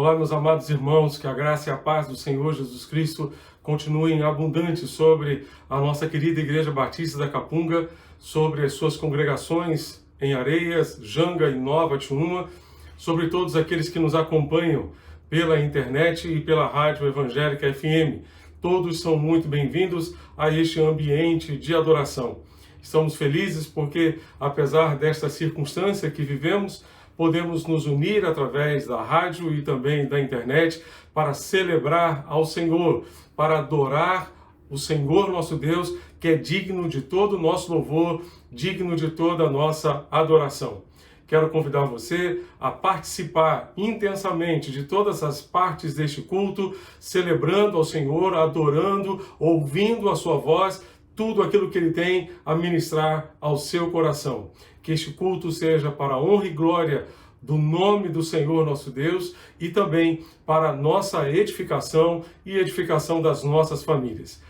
Olá, meus amados irmãos, que a graça e a paz do Senhor Jesus Cristo continuem abundantes sobre a nossa querida Igreja Batista da Capunga, sobre as suas congregações em Areias, Janga e Nova Tiúma, sobre todos aqueles que nos acompanham pela internet e pela Rádio Evangélica FM. Todos são muito bem-vindos a este ambiente de adoração. Estamos felizes porque, apesar desta circunstância que vivemos, podemos nos unir através da rádio e também da internet para celebrar ao Senhor, para adorar o Senhor nosso Deus, que é digno de todo o nosso louvor, digno de toda a nossa adoração. Quero convidar você a participar intensamente de todas as partes deste culto, celebrando ao Senhor, adorando, ouvindo a sua voz, tudo aquilo que Ele tem a ministrar ao seu coração. Que este culto seja para a honra e glória do nome do Senhor nosso Deus e também para a nossa edificação e edificação das nossas famílias.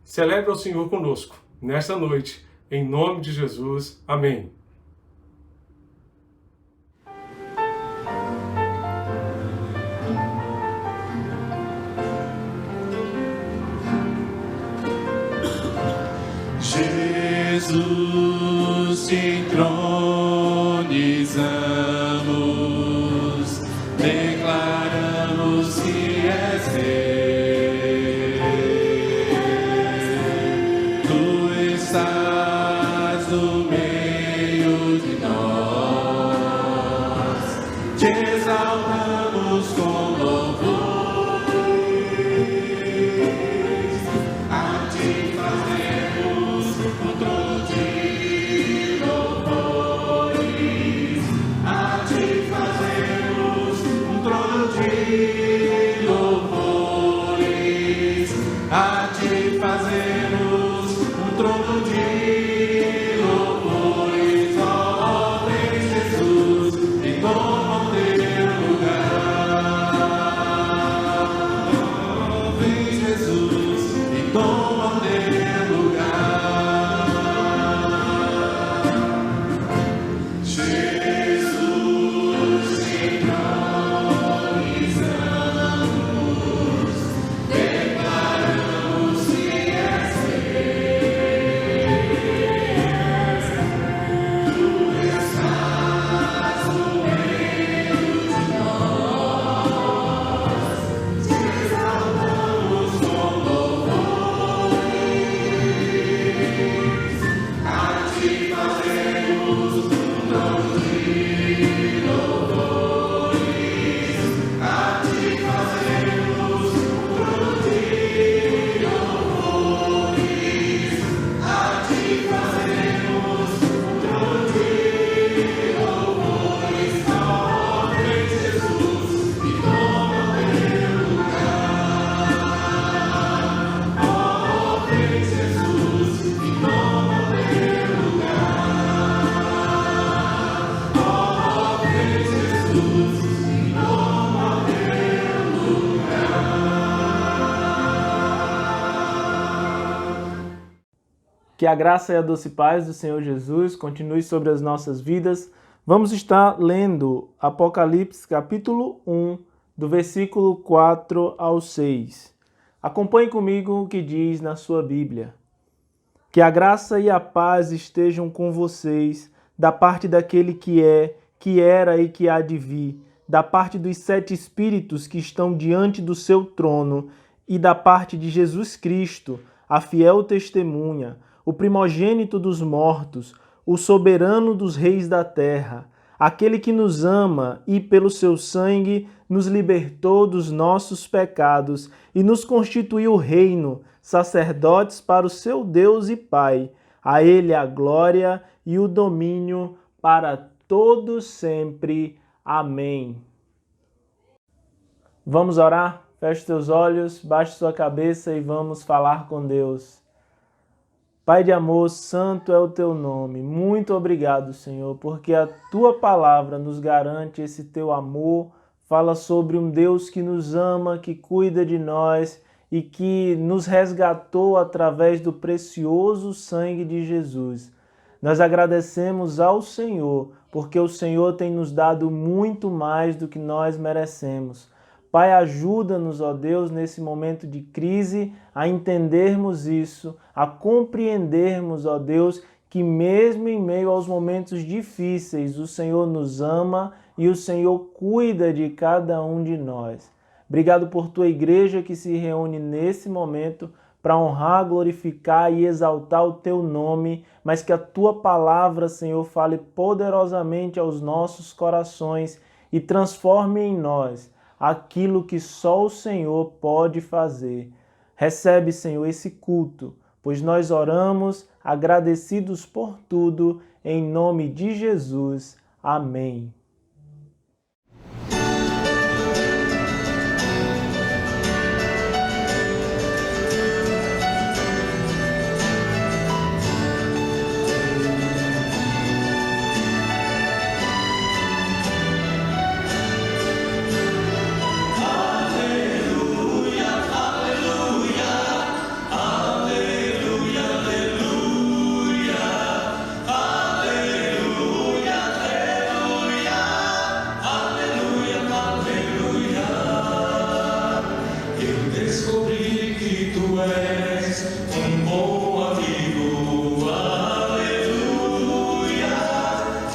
Celebre ao Senhor conosco nesta noite, em nome de Jesus. Amém. Jesus, te entronizamos, declaramos que és Rei. Tu estás no meio de nós, te exaltamos com louvores, a ti fazemos um trono de louvores, a ti fazemos um trono de louvores, a ti fazemos um trono de louvores, ó vem Jesus, e toma o teu lugar, ó vem Jesus, e toma o teu lugar. Jesus, entronizamos, declaramos que és Rei. Tu estás no meio de nós, te exaltamos com louvores, a ti fazemos um trono de louvores, a ti fazemos um trono de louvores, a ti fazemos um trono de louvores, ó vem Jesus, e toma o teu lugar, ó vem Jesus, e toma o teu lugar, ó vem Jesus, e toma o teu lugar. Que a graça e a doce paz do Senhor Jesus continue sobre as nossas vidas. Vamos estar lendo Apocalipse capítulo 1, do versículo 4 ao 6. Acompanhe comigo o que diz na sua Bíblia. Que a graça e a paz estejam com vocês, da parte daquele que é, que era e que há de vir, da parte dos 7 Espíritos que estão diante do seu trono e da parte de Jesus Cristo, a fiel testemunha, o primogênito dos mortos, o soberano dos reis da terra, aquele que nos ama e pelo seu sangue nos libertou dos nossos pecados e nos constituiu reino, sacerdotes para o seu Deus e Pai. A ele a glória e o domínio para todos sempre. Amém. Vamos orar? Feche seus olhos, baixe sua cabeça e vamos falar com Deus. Pai de amor, santo é o teu nome. Muito obrigado, Senhor, porque a tua palavra nos garante esse teu amor, fala sobre um Deus que nos ama, que cuida de nós e que nos resgatou através do precioso sangue de Jesus. Nós agradecemos ao Senhor, porque o Senhor tem nos dado muito mais do que nós merecemos. Pai, ajuda-nos, ó Deus, nesse momento de crise, a entendermos isso, a compreendermos, ó Deus, que mesmo em meio aos momentos difíceis, o Senhor nos ama e o Senhor cuida de cada um de nós. Obrigado por tua igreja que se reúne nesse momento para honrar, glorificar e exaltar o teu nome, mas que a tua palavra, Senhor, fale poderosamente aos nossos corações e transforme em nós aquilo que só o Senhor pode fazer. Recebe, Senhor, esse culto, pois nós oramos agradecidos por tudo, em nome de Jesus. Amém. Descobri que tu és bom amigo, aleluia.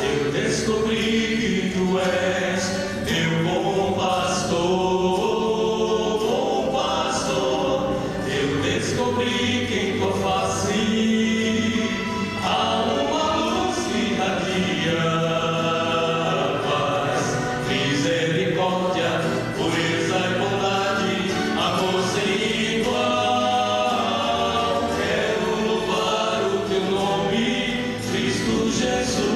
Eu descobri que tu és meu bom pastor, bom pastor. Eu descobri que em tua face há uma luz que irradia paz, misericórdia, pureza e bondade, amor sem igual. Quero louvar o teu nome, Cristo Jesus.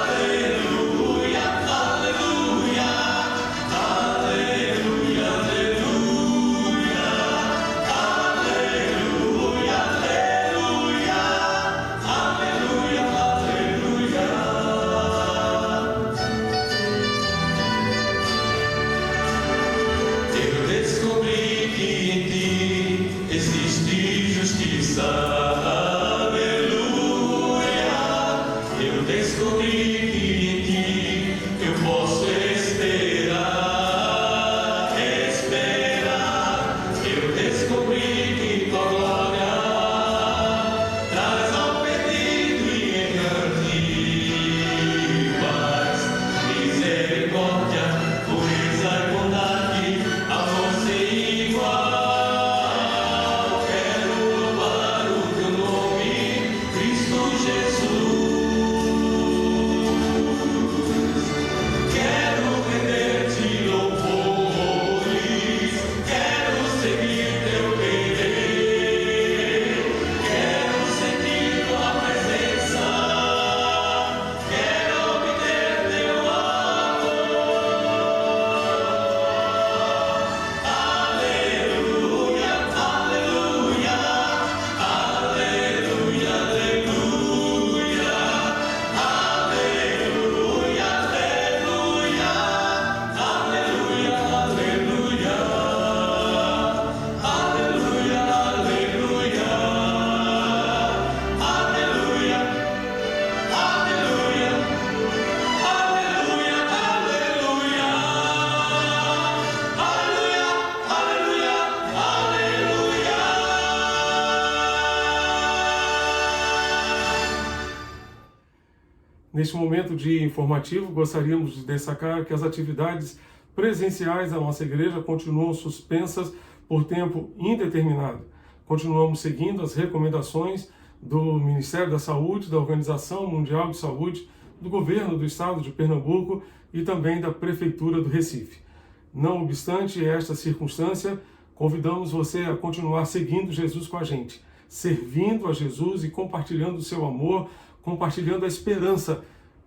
Aleluia, aleluia, aleluia, aleluia, aleluia, aleluia, aleluia, aleluia. Eu descobri que em ti existe justiça, aleluia. Eu descobri que em ti eu posso esperar, esperar. Eu descobri que tua glória traz ao perdido e errante paz, misericórdia, pureza e bondade, amor sem igual. Quero louvar o teu nome, Cristo Jesus. Quero render-te louvores, quero seguir teu querer, quero sentir tua presença, quero obter teu amor. Aleluia, aleluia, aleluia, aleluia, aleluia, aleluia, aleluia, aleluia, aleluia, aleluia, aleluia, aleluia, aleluia, aleluia, Neste momento de informativo, gostaríamos de destacar que as atividades presenciais da nossa igreja continuam suspensas por tempo indeterminado. Continuamos seguindo as recomendações do Ministério da Saúde, da Organização Mundial de Saúde, do Governo do Estado de Pernambuco e também da Prefeitura do Recife. Não obstante esta circunstância, convidamos você a continuar seguindo Jesus com a gente, servindo a Jesus e compartilhando o seu amor, compartilhando a esperança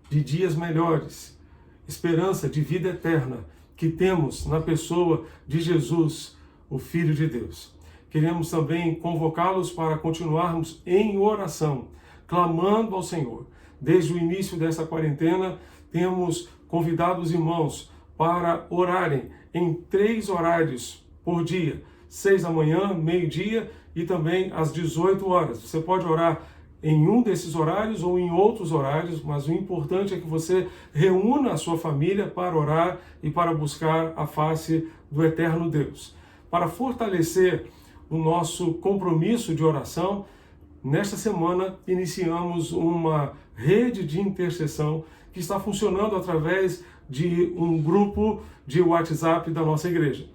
de dias melhores, esperança de vida eterna que temos na pessoa de Jesus, o Filho de Deus. Queremos também convocá-los para continuarmos em oração, clamando ao Senhor. Desde o início dessa quarentena, temos convidado os irmãos para orarem em 3 horários por dia, 6 da manhã, meio-dia e também às 18 horas. Você pode orar em um desses horários ou em outros horários, mas o importante é que você reúna a sua família para orar e para buscar a face do eterno Deus. Para fortalecer o nosso compromisso de oração, nesta semana iniciamos uma rede de intercessão que está funcionando através de um grupo de WhatsApp da nossa igreja.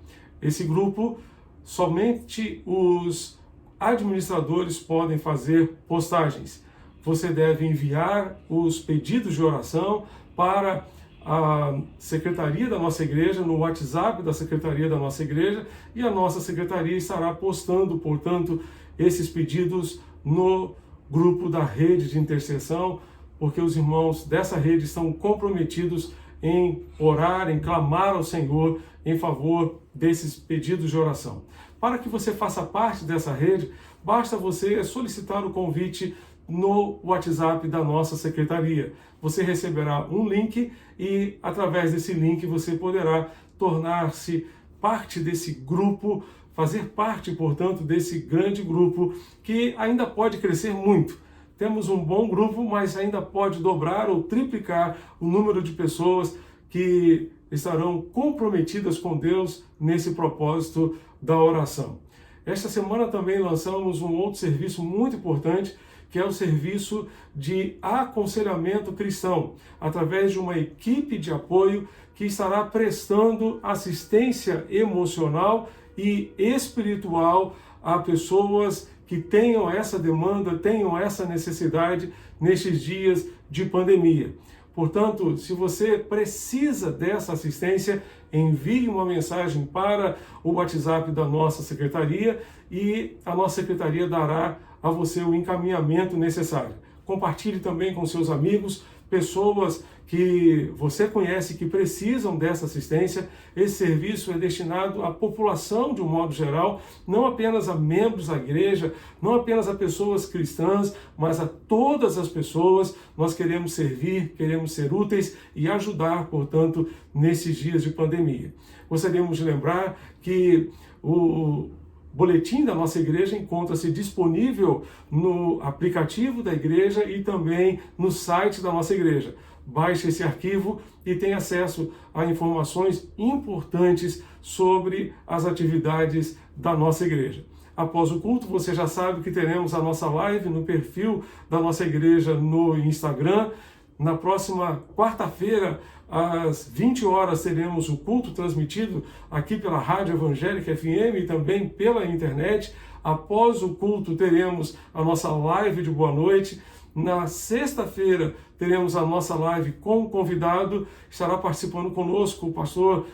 Esse grupo, somente os administradores podem fazer postagens. Você deve enviar os pedidos de oração para a secretaria da nossa igreja, no WhatsApp da secretaria da nossa igreja, e a nossa secretaria estará postando, portanto, esses pedidos no grupo da rede de intercessão, porque os irmãos dessa rede estão comprometidos em orar, em clamar ao Senhor em favor desses pedidos de oração. Para que você faça parte dessa rede, basta você solicitar o convite no WhatsApp da nossa secretaria. Você receberá um link e, através desse link, você poderá tornar-se parte desse grupo, fazer parte, portanto, desse grande grupo que ainda pode crescer muito. Temos um bom grupo, mas ainda pode dobrar ou triplicar o número de pessoas que estarão comprometidas com Deus nesse propósito da oração. Esta semana também lançamos um outro serviço muito importante, que é o serviço de aconselhamento cristão, através de uma equipe de apoio que estará prestando assistência emocional e espiritual a pessoas que tenham essa demanda, tenham essa necessidade nestes dias de pandemia. Portanto, se você precisa dessa assistência, envie uma mensagem para o WhatsApp da nossa secretaria e a nossa secretaria dará a você o encaminhamento necessário. Compartilhe também com seus amigos, pessoas que você conhece que precisam dessa assistência. Esse serviço é destinado à população de um modo geral, não apenas a membros da igreja, não apenas a pessoas cristãs, mas a todas as pessoas. Nós queremos servir, queremos ser úteis e ajudar, portanto, nesses dias de pandemia. Gostaríamos de lembrar que o boletim da nossa igreja encontra-se disponível no aplicativo da igreja e também no site da nossa igreja. Baixe esse arquivo e tenha acesso a informações importantes sobre as atividades da nossa igreja. Após o culto, você já sabe que teremos a nossa live no perfil da nossa igreja no Instagram. Na próxima quarta-feira, às 20 horas, teremos o culto transmitido aqui pela Rádio Evangélica FM e também pela internet. Após o culto, teremos a nossa live de boa noite. Na sexta-feira, teremos a nossa live com o convidado. Estará participando conosco o pastor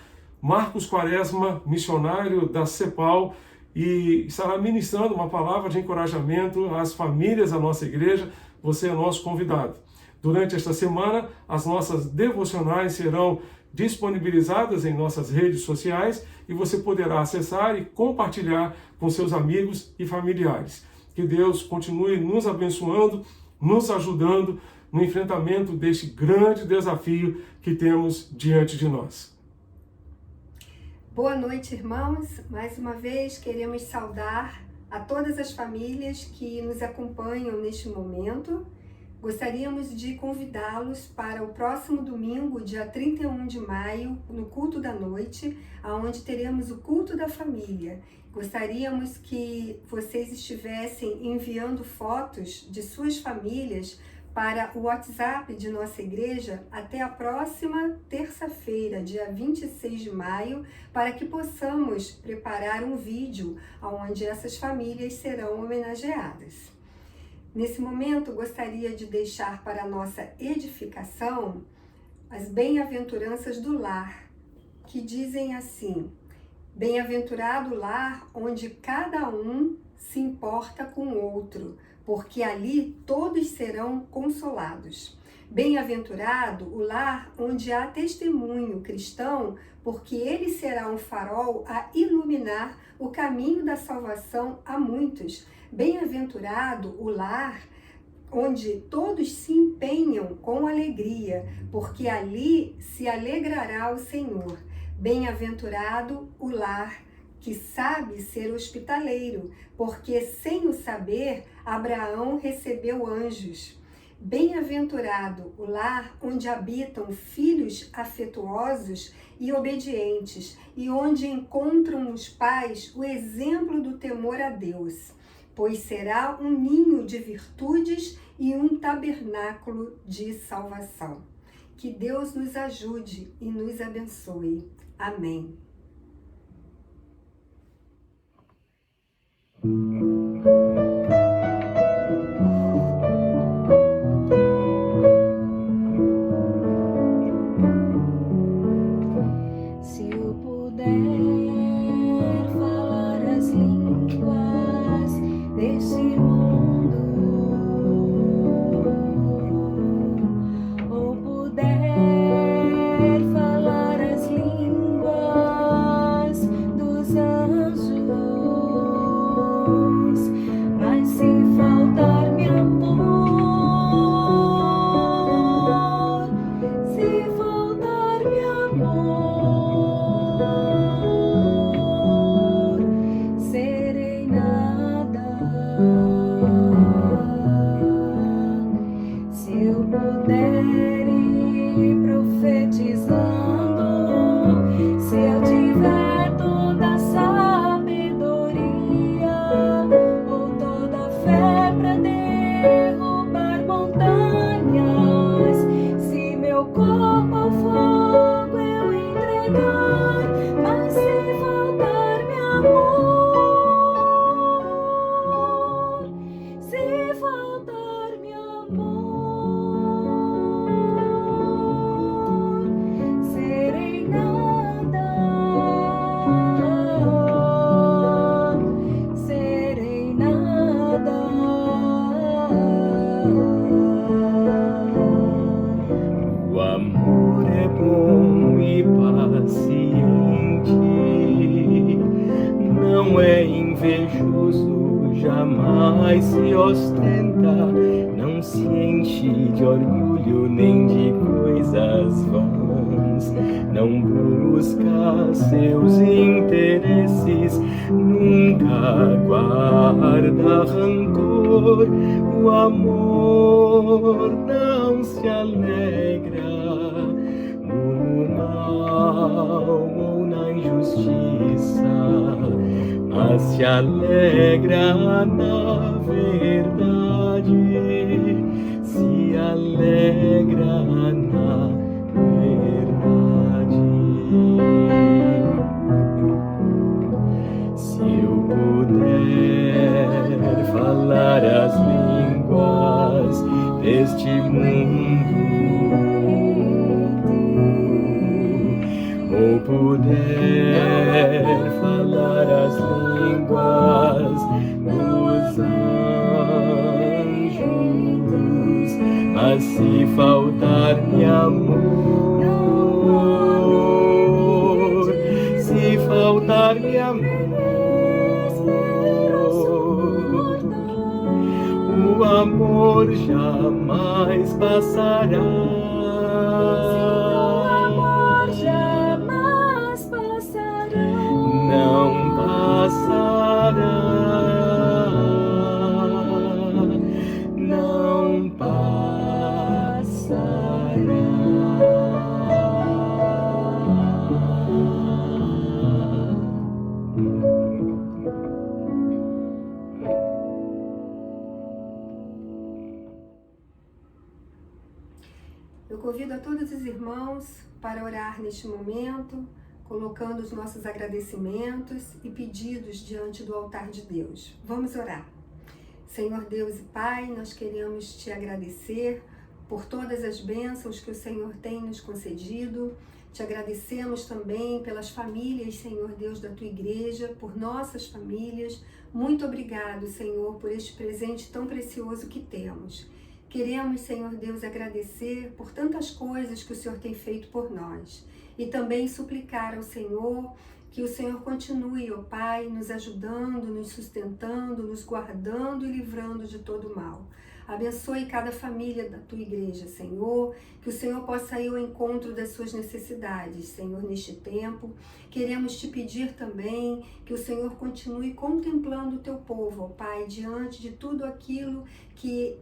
Marcos Quaresma, missionário da CEPAL, e estará ministrando uma palavra de encorajamento às famílias da nossa igreja. Você é nosso convidado. Durante esta semana, as nossas devocionais serão disponibilizadas em nossas redes sociais e você poderá acessar e compartilhar com seus amigos e familiares. Que Deus continue nos abençoando, nos ajudando no enfrentamento deste grande desafio que temos diante de nós. Boa noite, irmãos. Mais uma vez queremos saudar a todas as famílias que nos acompanham neste momento. Gostaríamos de convidá-los para o próximo domingo, dia 31 de maio, no culto da noite, onde teremos o culto da família. Gostaríamos que vocês estivessem enviando fotos de suas famílias para o WhatsApp de nossa igreja até a próxima terça-feira, dia 26 de maio, para que possamos preparar um vídeo onde essas famílias serão homenageadas. Nesse momento, gostaria de deixar para a nossa edificação as bem-aventuranças do lar, que dizem assim: bem-aventurado o lar onde cada um se importa com o outro, porque ali todos serão consolados. Bem-aventurado o lar onde há testemunho cristão, porque ele será um farol a iluminar o caminho da salvação a muitos. Bem-aventurado o lar onde todos se empenham com alegria, porque ali se alegrará o Senhor. Bem-aventurado o lar que sabe ser hospitaleiro, porque sem o saber, Abraão recebeu anjos. Bem-aventurado o lar onde habitam filhos afetuosos e obedientes, e onde encontram os pais o exemplo do temor a Deus, pois será um ninho de virtudes e um tabernáculo de salvação. Que Deus nos ajude e nos abençoe. Amém. Jamais se ostenta, não se enche de orgulho nem de coisas vãs, não busca seus interesses, nunca guarda rancor, o amor não se alegra no mal ou na injustiça, mas se alegra na verdade, se alegra na verdade. Se eu puder falar as línguas deste mundo, ou puder falar as línguas dos anjos, mas se faltar-me amor, se faltar-me amor, o amor jamais passará. Não passará, não passará. Eu convido a todos os irmãos para orar neste momento, colocando os nossos agradecimentos e pedidos diante do altar de Deus. Vamos orar. Senhor Deus e Pai, nós queremos te agradecer por todas as bênçãos que o Senhor tem nos concedido. Te agradecemos também pelas famílias, Senhor Deus, da tua igreja, por nossas famílias. Muito obrigado, Senhor, por este presente tão precioso que temos. Queremos, Senhor Deus, agradecer por tantas coisas que o Senhor tem feito por nós. E também suplicar ao Senhor que o Senhor continue, ó Pai, nos ajudando, nos sustentando, nos guardando e livrando de todo mal. Abençoe cada família da tua igreja, Senhor, que o Senhor possa ir ao encontro das suas necessidades, Senhor, neste tempo. Queremos te pedir também que o Senhor continue contemplando o teu povo, ó Pai, diante de tudo aquilo que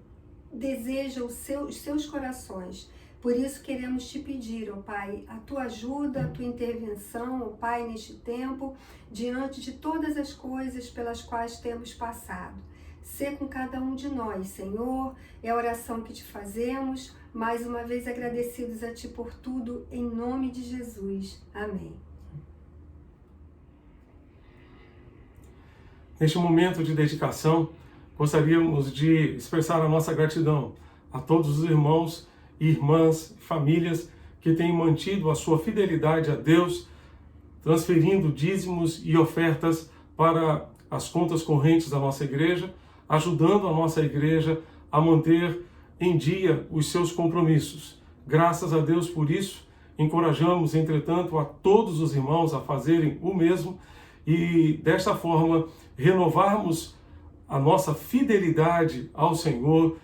deseja os seus corações. Por isso queremos te pedir, ó Pai, a tua ajuda, a tua intervenção, ó Pai, neste tempo, diante de todas as coisas pelas quais temos passado. Sê com cada um de nós, Senhor, é a oração que te fazemos, mais uma vez agradecidos a ti por tudo, em nome de Jesus. Amém. Neste momento de dedicação, gostaríamos de expressar a nossa gratidão a todos os irmãos e irmãs, famílias que têm mantido a sua fidelidade a Deus, transferindo dízimos e ofertas para as contas correntes da nossa igreja, ajudando a nossa igreja a manter em dia os seus compromissos. Graças a Deus por isso, encorajamos, entretanto, a todos os irmãos a fazerem o mesmo e, desta forma, renovarmos a nossa fidelidade ao Senhor,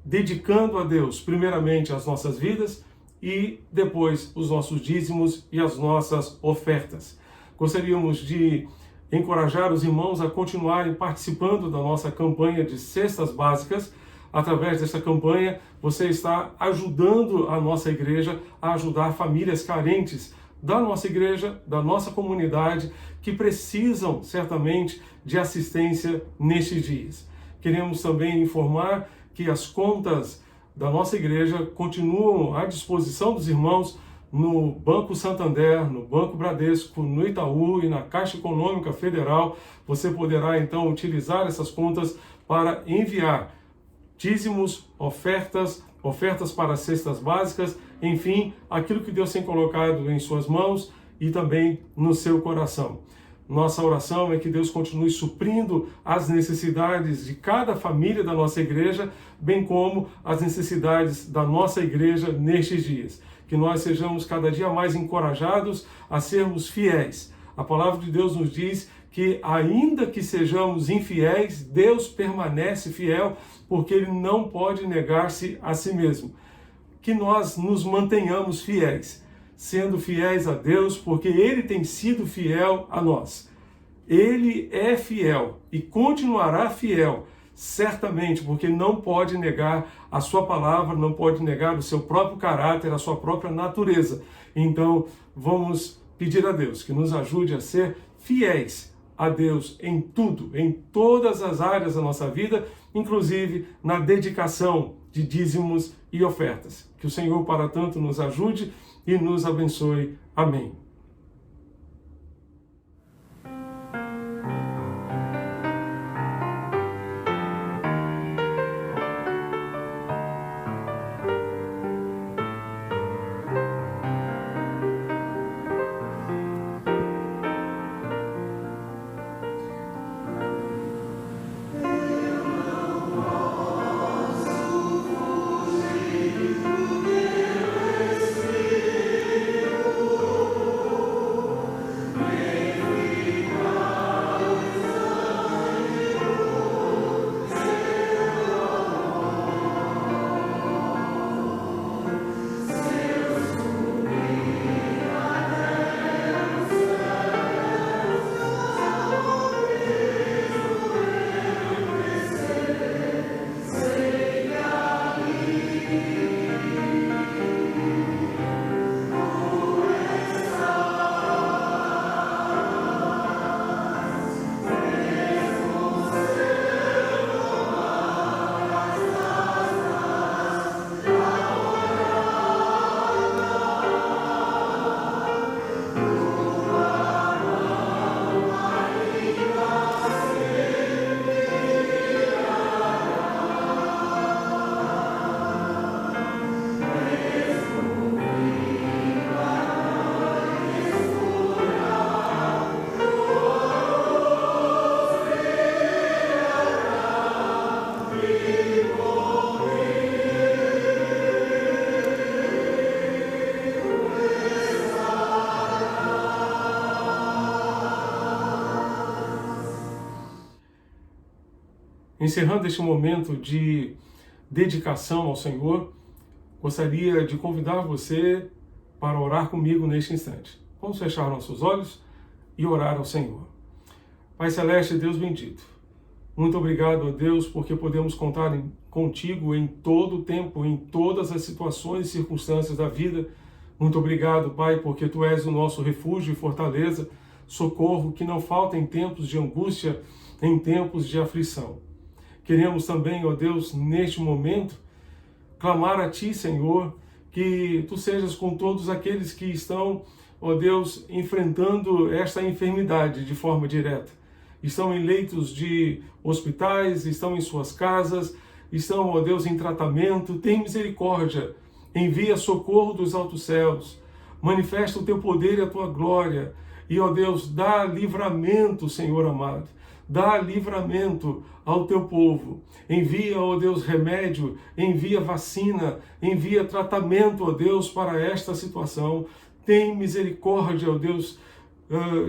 dedicando a Deus, primeiramente, as nossas vidas e depois os nossos dízimos e as nossas ofertas. Gostaríamos de encorajar os irmãos a continuarem participando da nossa campanha de cestas básicas. Através dessa campanha, você está ajudando a nossa igreja a ajudar famílias carentes da nossa igreja, da nossa comunidade, que precisam certamente de assistência nestes dias. Queremos também informar que as contas da nossa igreja continuam à disposição dos irmãos no Banco Santander, no Banco Bradesco, no Itaú e na Caixa Econômica Federal. Você poderá então utilizar essas contas para enviar dízimos, ofertas para cestas básicas, enfim, aquilo que Deus tem colocado em suas mãos e também no seu coração. Nossa oração é que Deus continue suprindo as necessidades de cada família da nossa igreja, bem como as necessidades da nossa igreja nestes dias. Que nós sejamos cada dia mais encorajados a sermos fiéis. A palavra de Deus nos diz que, ainda que sejamos infiéis, Deus permanece fiel, porque Ele não pode negar-se a si mesmo. Que nós nos mantenhamos fiéis, sendo fiéis a Deus, porque Ele tem sido fiel a nós. Ele é fiel e continuará fiel, certamente, porque não pode negar a sua palavra, não pode negar o seu próprio caráter, a sua própria natureza. Então, vamos pedir a Deus que nos ajude a ser fiéis a Deus em tudo, em todas as áreas da nossa vida, inclusive na dedicação de dízimos e ofertas. Que o Senhor, para tanto, nos ajude e nos abençoe. Amém. Encerrando este momento de dedicação ao Senhor, gostaria de convidar você para orar comigo neste instante. Vamos fechar nossos olhos e orar ao Senhor. Pai Celeste, Deus bendito, muito obrigado a Deus porque podemos contar contigo em todo o tempo, em todas as situações e circunstâncias da vida. Muito obrigado, Pai, porque Tu és o nosso refúgio e fortaleza, socorro que não falta em tempos de angústia, em tempos de aflição. Queremos também, ó Deus, neste momento, clamar a Ti, Senhor, que Tu sejas com todos aqueles que estão, ó Deus, enfrentando esta enfermidade de forma direta. Estão em leitos de hospitais, estão em suas casas, estão, ó Deus, em tratamento. Tem misericórdia, envia socorro dos altos céus, manifesta o Teu poder e a Tua glória, e, ó Deus, dá livramento, Senhor amado, dá livramento ao Teu povo. Envia, ó Deus, remédio, envia vacina, envia tratamento, ó Deus, para esta situação. Tem misericórdia, ó Deus,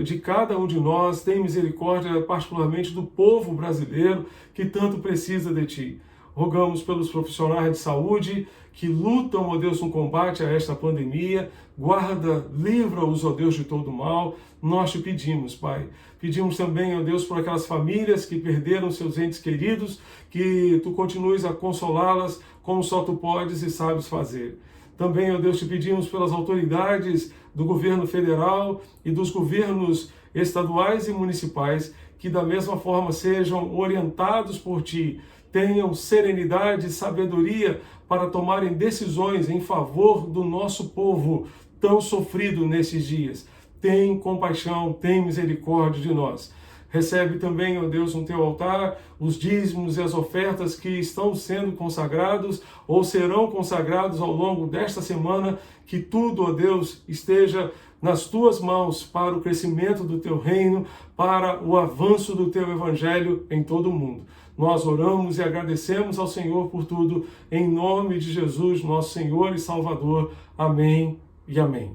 de cada um de nós, tem misericórdia particularmente do povo brasileiro que tanto precisa de Ti. Rogamos pelos profissionais de saúde que lutam, ó Deus, no combate a esta pandemia. Guarda, livra-os, ó Deus, de todo mal. Nós Te pedimos, Pai. Pedimos também, ó Deus, por aquelas famílias que perderam seus entes queridos, que Tu continues a consolá-las como só Tu podes e sabes fazer. Também, ó Deus, Te pedimos pelas autoridades do governo federal e dos governos estaduais e municipais, que da mesma forma sejam orientados por Ti, tenham serenidade e sabedoria para tomarem decisões em favor do nosso povo tão sofrido nesses dias. Tem compaixão, tem misericórdia de nós. Recebe também, ó Deus, no Teu altar os dízimos e as ofertas que estão sendo consagrados ou serão consagrados ao longo desta semana. Que tudo, ó Deus, esteja nas Tuas mãos para o crescimento do Teu reino, para o avanço do Teu evangelho em todo o mundo. Nós oramos e agradecemos ao Senhor por tudo, em nome de Jesus, nosso Senhor e Salvador. Amém e amém.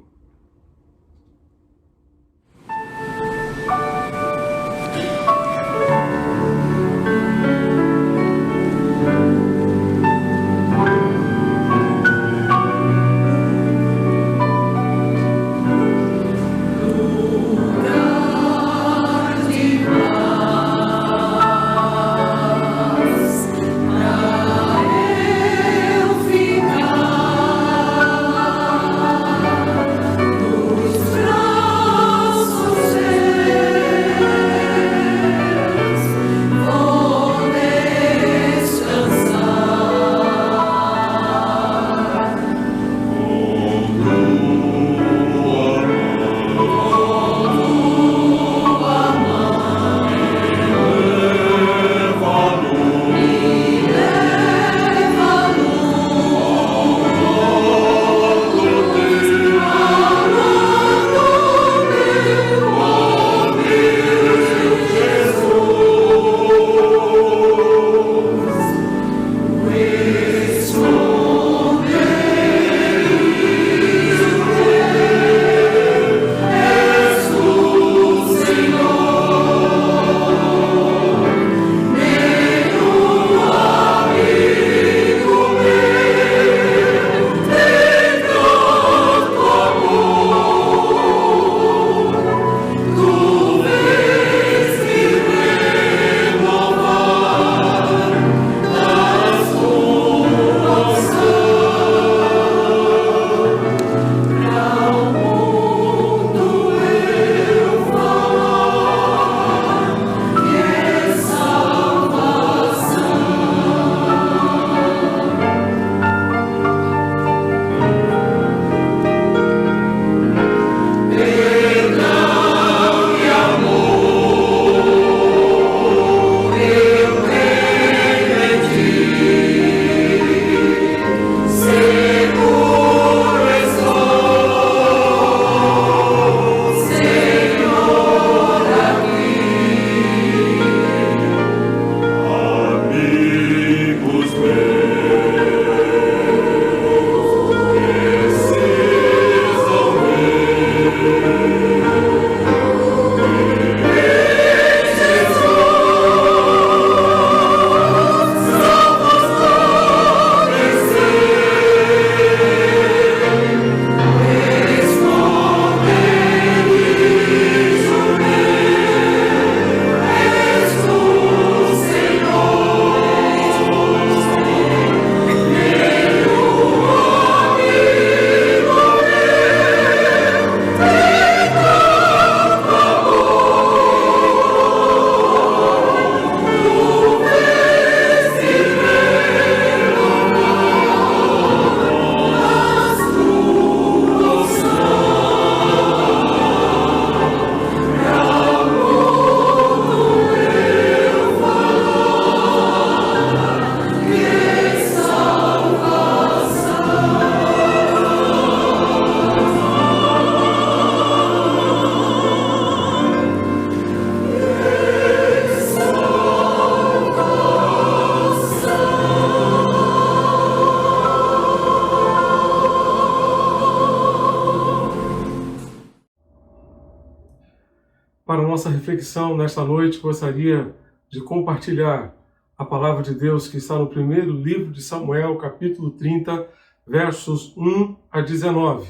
nossa reflexão nesta noite, gostaria de compartilhar a palavra de Deus que está no primeiro livro de Samuel, capítulo 30, versos 1 a 19.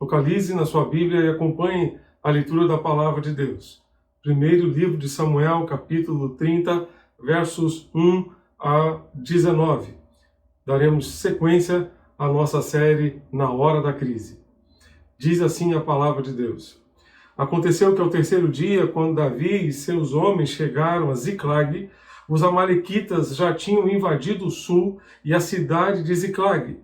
Localize na sua Bíblia e acompanhe a leitura da palavra de Deus. Primeiro livro de Samuel, capítulo 30, versos 1 a 19. Daremos sequência à nossa série Na Hora da Crise. Diz assim a palavra de Deus. Aconteceu que ao terceiro dia, quando Davi e seus homens chegaram a Ziclag, os amalequitas já tinham invadido o sul e a cidade de Ziclag.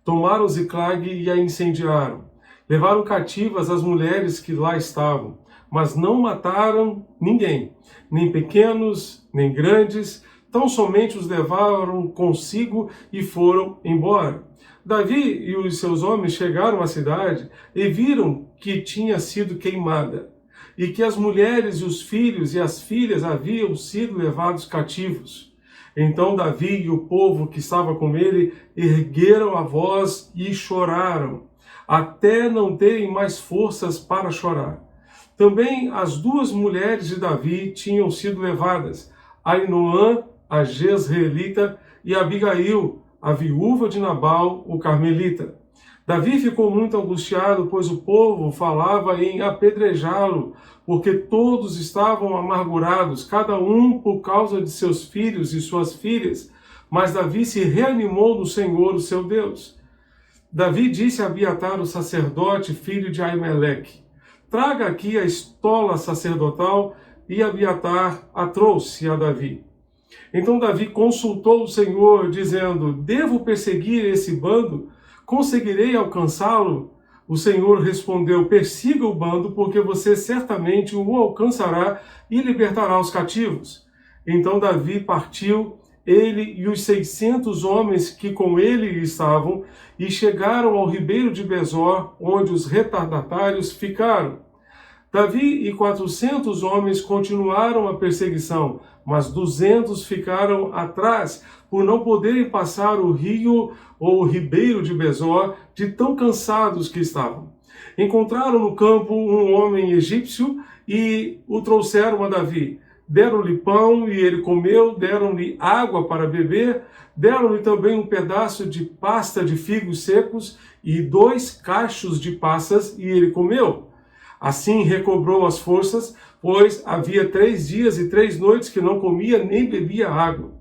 Tomaram Ziclag e a incendiaram. Levaram cativas as mulheres que lá estavam, mas não mataram ninguém, nem pequenos, nem grandes, tão somente os levaram consigo e foram embora. Davi e os seus homens chegaram à cidade e viram que tinha sido queimada, e que as mulheres e os filhos e as filhas haviam sido levados cativos. Então Davi e o povo que estava com ele ergueram a voz e choraram, até não terem mais forças para chorar. Também as duas mulheres de Davi tinham sido levadas, Ainoã, a Jezreelita, e Abigail, a viúva de Nabal, o carmelita. Davi ficou muito angustiado, pois o povo falava em apedrejá-lo, porque todos estavam amargurados, cada um por causa de seus filhos e suas filhas. Mas Davi se reanimou no Senhor, o seu Deus. Davi disse a Abiatar, o sacerdote, filho de Aimeleque: traga aqui a estola sacerdotal, e Abiatar a trouxe a Davi. Então Davi consultou o Senhor, dizendo: devo perseguir esse bando? Conseguirei alcançá-lo? O Senhor respondeu: persiga o bando, porque você certamente o alcançará e libertará os cativos. Então Davi partiu, ele e os 600 homens que com ele estavam, e chegaram ao ribeiro de Besor, onde os retardatários ficaram. Davi e 400 homens continuaram a perseguição, mas 200 ficaram atrás, por não poderem passar o rio ou o ribeiro de Besor, de tão cansados que estavam. Encontraram no campo um homem egípcio e o trouxeram a Davi. Deram-lhe pão e ele comeu, deram-lhe água para beber, deram-lhe também um pedaço de pasta de figos secos e 2 cachos de passas, e ele comeu. Assim recobrou as forças, pois havia 3 dias e 3 noites que não comia nem bebia água.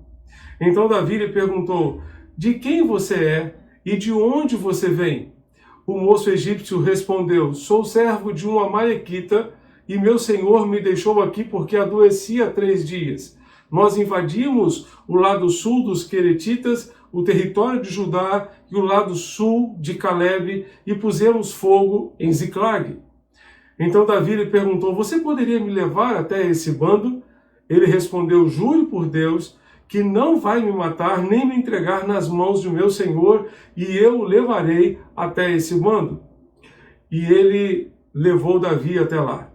Então Davi lhe perguntou: de quem você é e de onde você vem? O moço egípcio respondeu: sou servo de um amalequita, e meu senhor me deixou aqui porque adoeci há 3 dias. Nós invadimos o lado sul dos Queretitas, o território de Judá e o lado sul de Calebe, e pusemos fogo em Ziclag. Então Davi lhe perguntou: você poderia me levar até esse bando? Ele respondeu: juro por Deus que não vai me matar nem me entregar nas mãos de meu senhor, e eu o levarei até esse bando. E ele levou Davi até lá.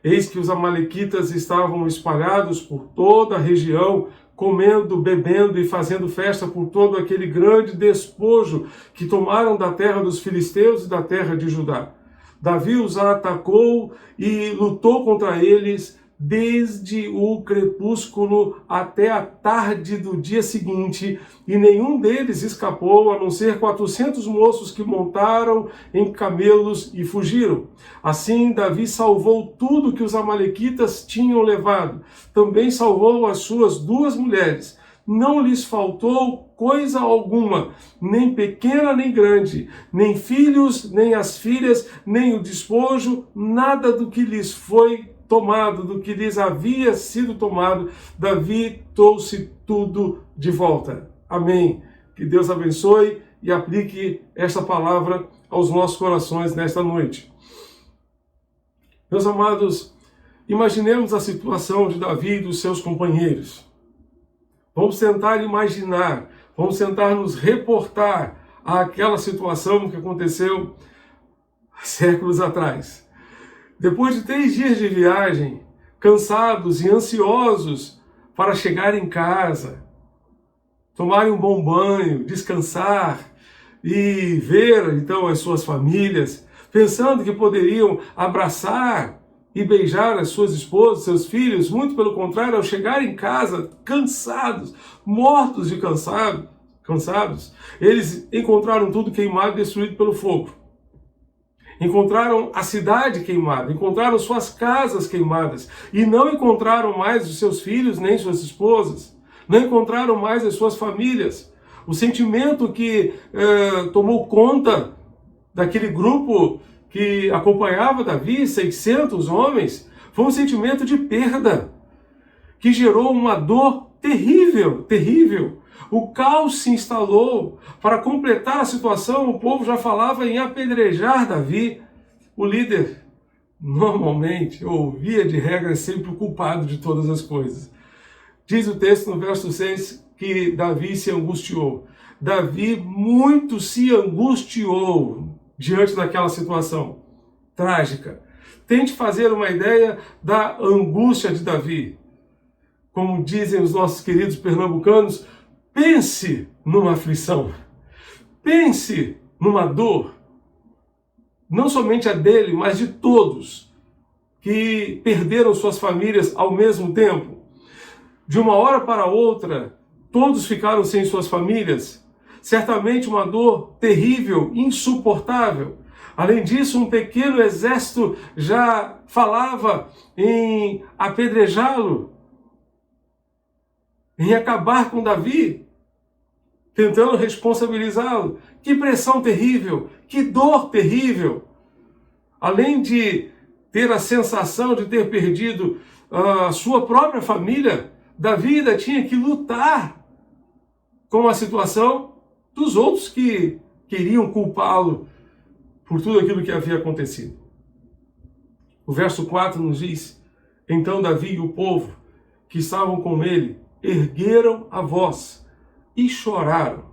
Eis que os amalequitas estavam espalhados por toda a região, comendo, bebendo e fazendo festa por todo aquele grande despojo que tomaram da terra dos filisteus e da terra de Judá. Davi os atacou e lutou contra eles desde o crepúsculo até a tarde do dia seguinte, e nenhum deles escapou, a não ser 400 moços que montaram em camelos e fugiram. Assim, Davi salvou tudo que os amalequitas tinham levado. Também salvou as suas 2 mulheres. Não lhes faltou coisa alguma, nem pequena nem grande, nem filhos, nem as filhas, nem o despojo, nada do que lhes foi tomado, do que lhes havia sido tomado. Davi trouxe tudo de volta. Amém. Que Deus abençoe e aplique esta palavra aos nossos corações nesta noite. Meus amados, imaginemos a situação de Davi e dos seus companheiros. Vamos tentar imaginar, vamos tentar nos reportar àquela situação que aconteceu séculos atrás. Depois de 3 dias de viagem, cansados e ansiosos para chegar em casa, tomarem um bom banho, descansar e ver então as suas famílias, pensando que poderiam abraçar e beijar as suas esposas, seus filhos. Muito pelo contrário, ao chegar em casa, cansados, mortos de cansados, eles encontraram tudo queimado e destruído pelo fogo. Encontraram a cidade queimada, encontraram suas casas queimadas, e não encontraram mais os seus filhos nem suas esposas, não encontraram mais as suas famílias. O sentimento que tomou conta daquele grupo que acompanhava Davi, 600 homens, foi um sentimento de perda, que gerou uma dor terrível, terrível. O caos se instalou. Para completar a situação, o povo já falava em apedrejar Davi. O líder, normalmente, ou via de regra, é sempre o culpado de todas as coisas. Diz o texto no verso 6 que Davi se angustiou. Davi muito se angustiou diante daquela situação trágica. Tente fazer uma ideia da angústia de Davi. Como dizem os nossos queridos pernambucanos, pense numa aflição, pense numa dor, não somente a dele, mas de todos que perderam suas famílias ao mesmo tempo. De uma hora para outra, todos ficaram sem suas famílias. Certamente uma dor terrível, insuportável. Além disso, um pequeno exército já falava em apedrejá-lo, em acabar com Davi, tentando responsabilizá-lo. Que pressão terrível, que dor terrível. Além de ter a sensação de ter perdido a sua própria família, Davi ainda tinha que lutar com a situação dos outros que queriam culpá-lo por tudo aquilo que havia acontecido. O verso 4 nos diz: então Davi e o povo que estavam com ele ergueram a voz e choraram,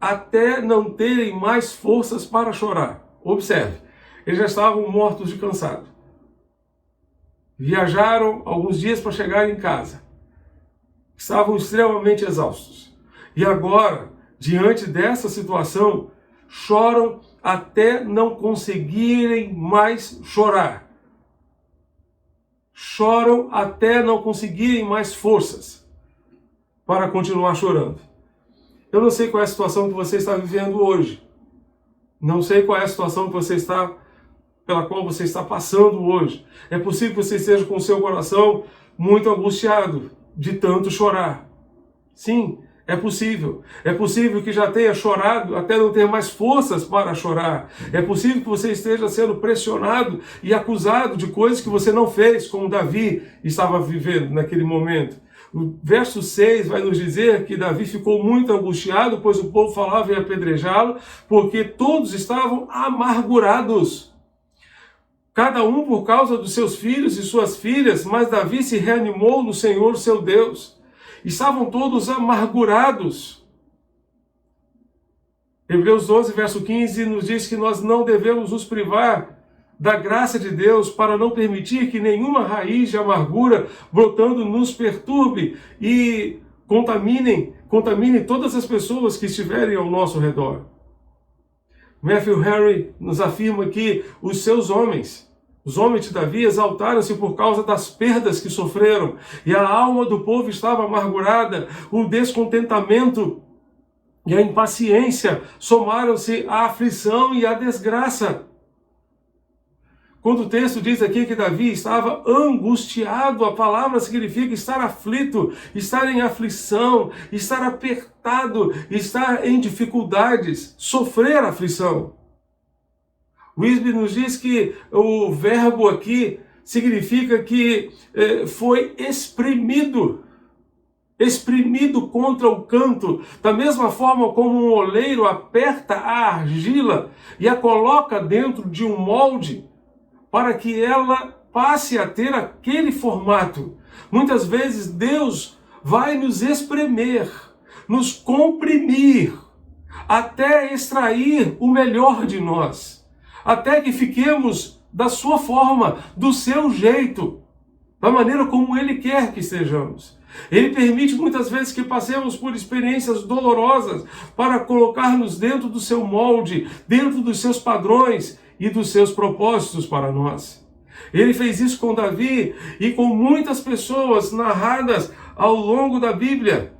até não terem mais forças para chorar. Observe, eles já estavam mortos de cansado. Viajaram alguns dias para chegar em casa. Estavam extremamente exaustos. E agora, diante dessa situação, choram até não conseguirem mais chorar. Choram até não conseguirem mais forças para continuar chorando. Eu não sei qual é a situação que você está vivendo hoje. Não sei qual é a situação pela qual você está passando hoje. É possível que você esteja com o seu coração muito angustiado de tanto chorar. Sim, é possível. É possível que já tenha chorado até não ter mais forças para chorar. É possível que você esteja sendo pressionado e acusado de coisas que você não fez, como Davi estava vivendo naquele momento. O verso 6 vai nos dizer que Davi ficou muito angustiado, pois o povo falava em apedrejá-lo, porque todos estavam amargurados. Cada um por causa dos seus filhos e suas filhas, mas Davi se reanimou no Senhor seu Deus. Estavam todos amargurados. Hebreus 12, verso 15, nos diz que nós não devemos nos privar da graça de Deus para não permitir que nenhuma raiz de amargura brotando nos perturbe e contamine todas as pessoas que estiverem ao nosso redor. Matthew Henry nos afirma que os seus homens, os homens de Davi, exaltaram-se por causa das perdas que sofreram, e a alma do povo estava amargurada. O descontentamento e a impaciência somaram-se à aflição e à desgraça. Quando o texto diz aqui que Davi estava angustiado, a palavra significa estar aflito, estar em aflição, estar apertado, estar em dificuldades, sofrer aflição. Wisby nos diz que o verbo aqui significa que foi exprimido contra o canto, da mesma forma como um oleiro aperta a argila e a coloca dentro de um molde para que ela passe a ter aquele formato. Muitas vezes Deus vai nos espremer, nos comprimir, até extrair o melhor de nós, até que fiquemos da sua forma, do seu jeito, da maneira como Ele quer que estejamos. Ele permite muitas vezes que passemos por experiências dolorosas para colocar-nos dentro do seu molde, dentro dos seus padrões e dos seus propósitos para nós. Ele fez isso com Davi e com muitas pessoas narradas ao longo da Bíblia.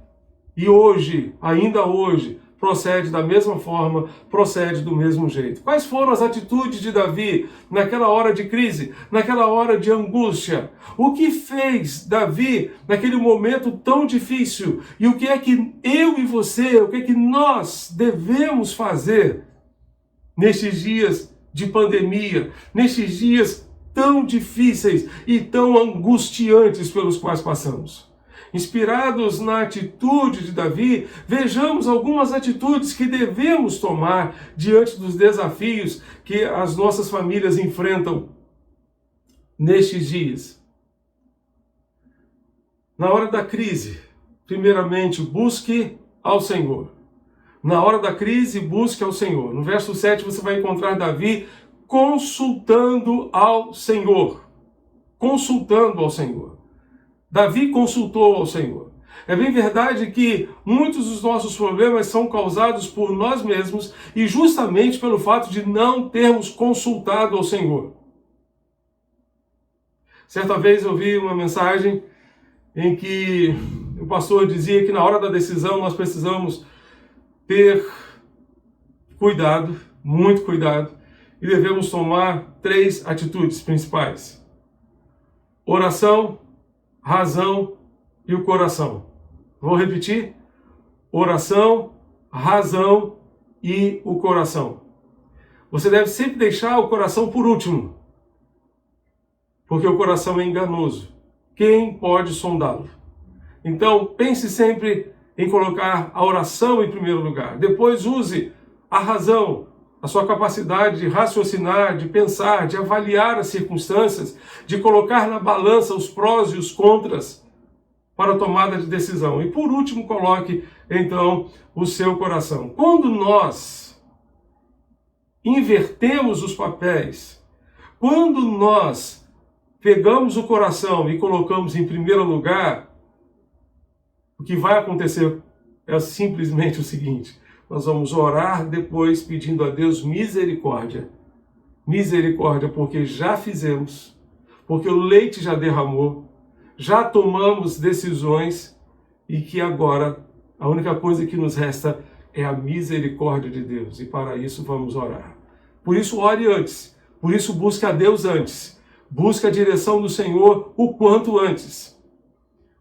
E hoje, ainda hoje, procede da mesma forma, procede do mesmo jeito. Quais foram as atitudes de Davi naquela hora de crise, naquela hora de angústia? O que fez Davi naquele momento tão difícil? E o que é que eu e você, o que é que nós devemos fazer nestes dias de pandemia, nestes dias tão difíceis e tão angustiantes pelos quais passamos? Inspirados na atitude de Davi, vejamos algumas atitudes que devemos tomar diante dos desafios que as nossas famílias enfrentam nestes dias. Na hora da crise, primeiramente, busque ao Senhor. Na hora da crise, busque ao Senhor. No verso 7 você vai encontrar Davi consultando ao Senhor. Consultando ao Senhor. Davi consultou ao Senhor. É bem verdade que muitos dos nossos problemas são causados por nós mesmos e justamente pelo fato de não termos consultado ao Senhor. Certa vez eu vi uma mensagem em que o pastor dizia que na hora da decisão nós precisamos ter cuidado, muito cuidado, e devemos tomar 3 atitudes principais: oração, razão e o coração. Vou repetir: oração, razão e o coração. Você deve sempre deixar o coração por último, porque o coração é enganoso. Quem pode sondá-lo? Então, pense sempre em colocar a oração em primeiro lugar. Depois use a razão, a sua capacidade de raciocinar, de pensar, de avaliar as circunstâncias, de colocar na balança os prós e os contras para a tomada de decisão. E por último, coloque então o seu coração. Quando nós invertemos os papéis, quando nós pegamos o coração e colocamos em primeiro lugar, o que vai acontecer é simplesmente o seguinte: nós vamos orar depois pedindo a Deus misericórdia. Misericórdia porque já fizemos, porque o leite já derramou, já tomamos decisões e que agora a única coisa que nos resta é a misericórdia de Deus. E para isso vamos orar. Por isso ore antes, por isso busque a Deus antes, busque a direção do Senhor o quanto antes.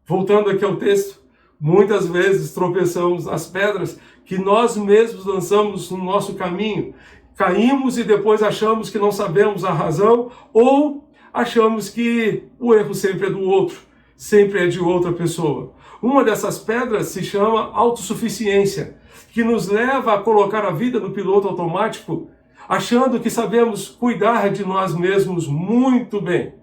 Voltando aqui ao texto, muitas vezes tropeçamos nas pedras que nós mesmos lançamos no nosso caminho. Caímos e depois achamos que não sabemos a razão ou achamos que o erro sempre é do outro, sempre é de outra pessoa. Uma dessas pedras se chama autossuficiência, que nos leva a colocar a vida no piloto automático, achando que sabemos cuidar de nós mesmos muito bem.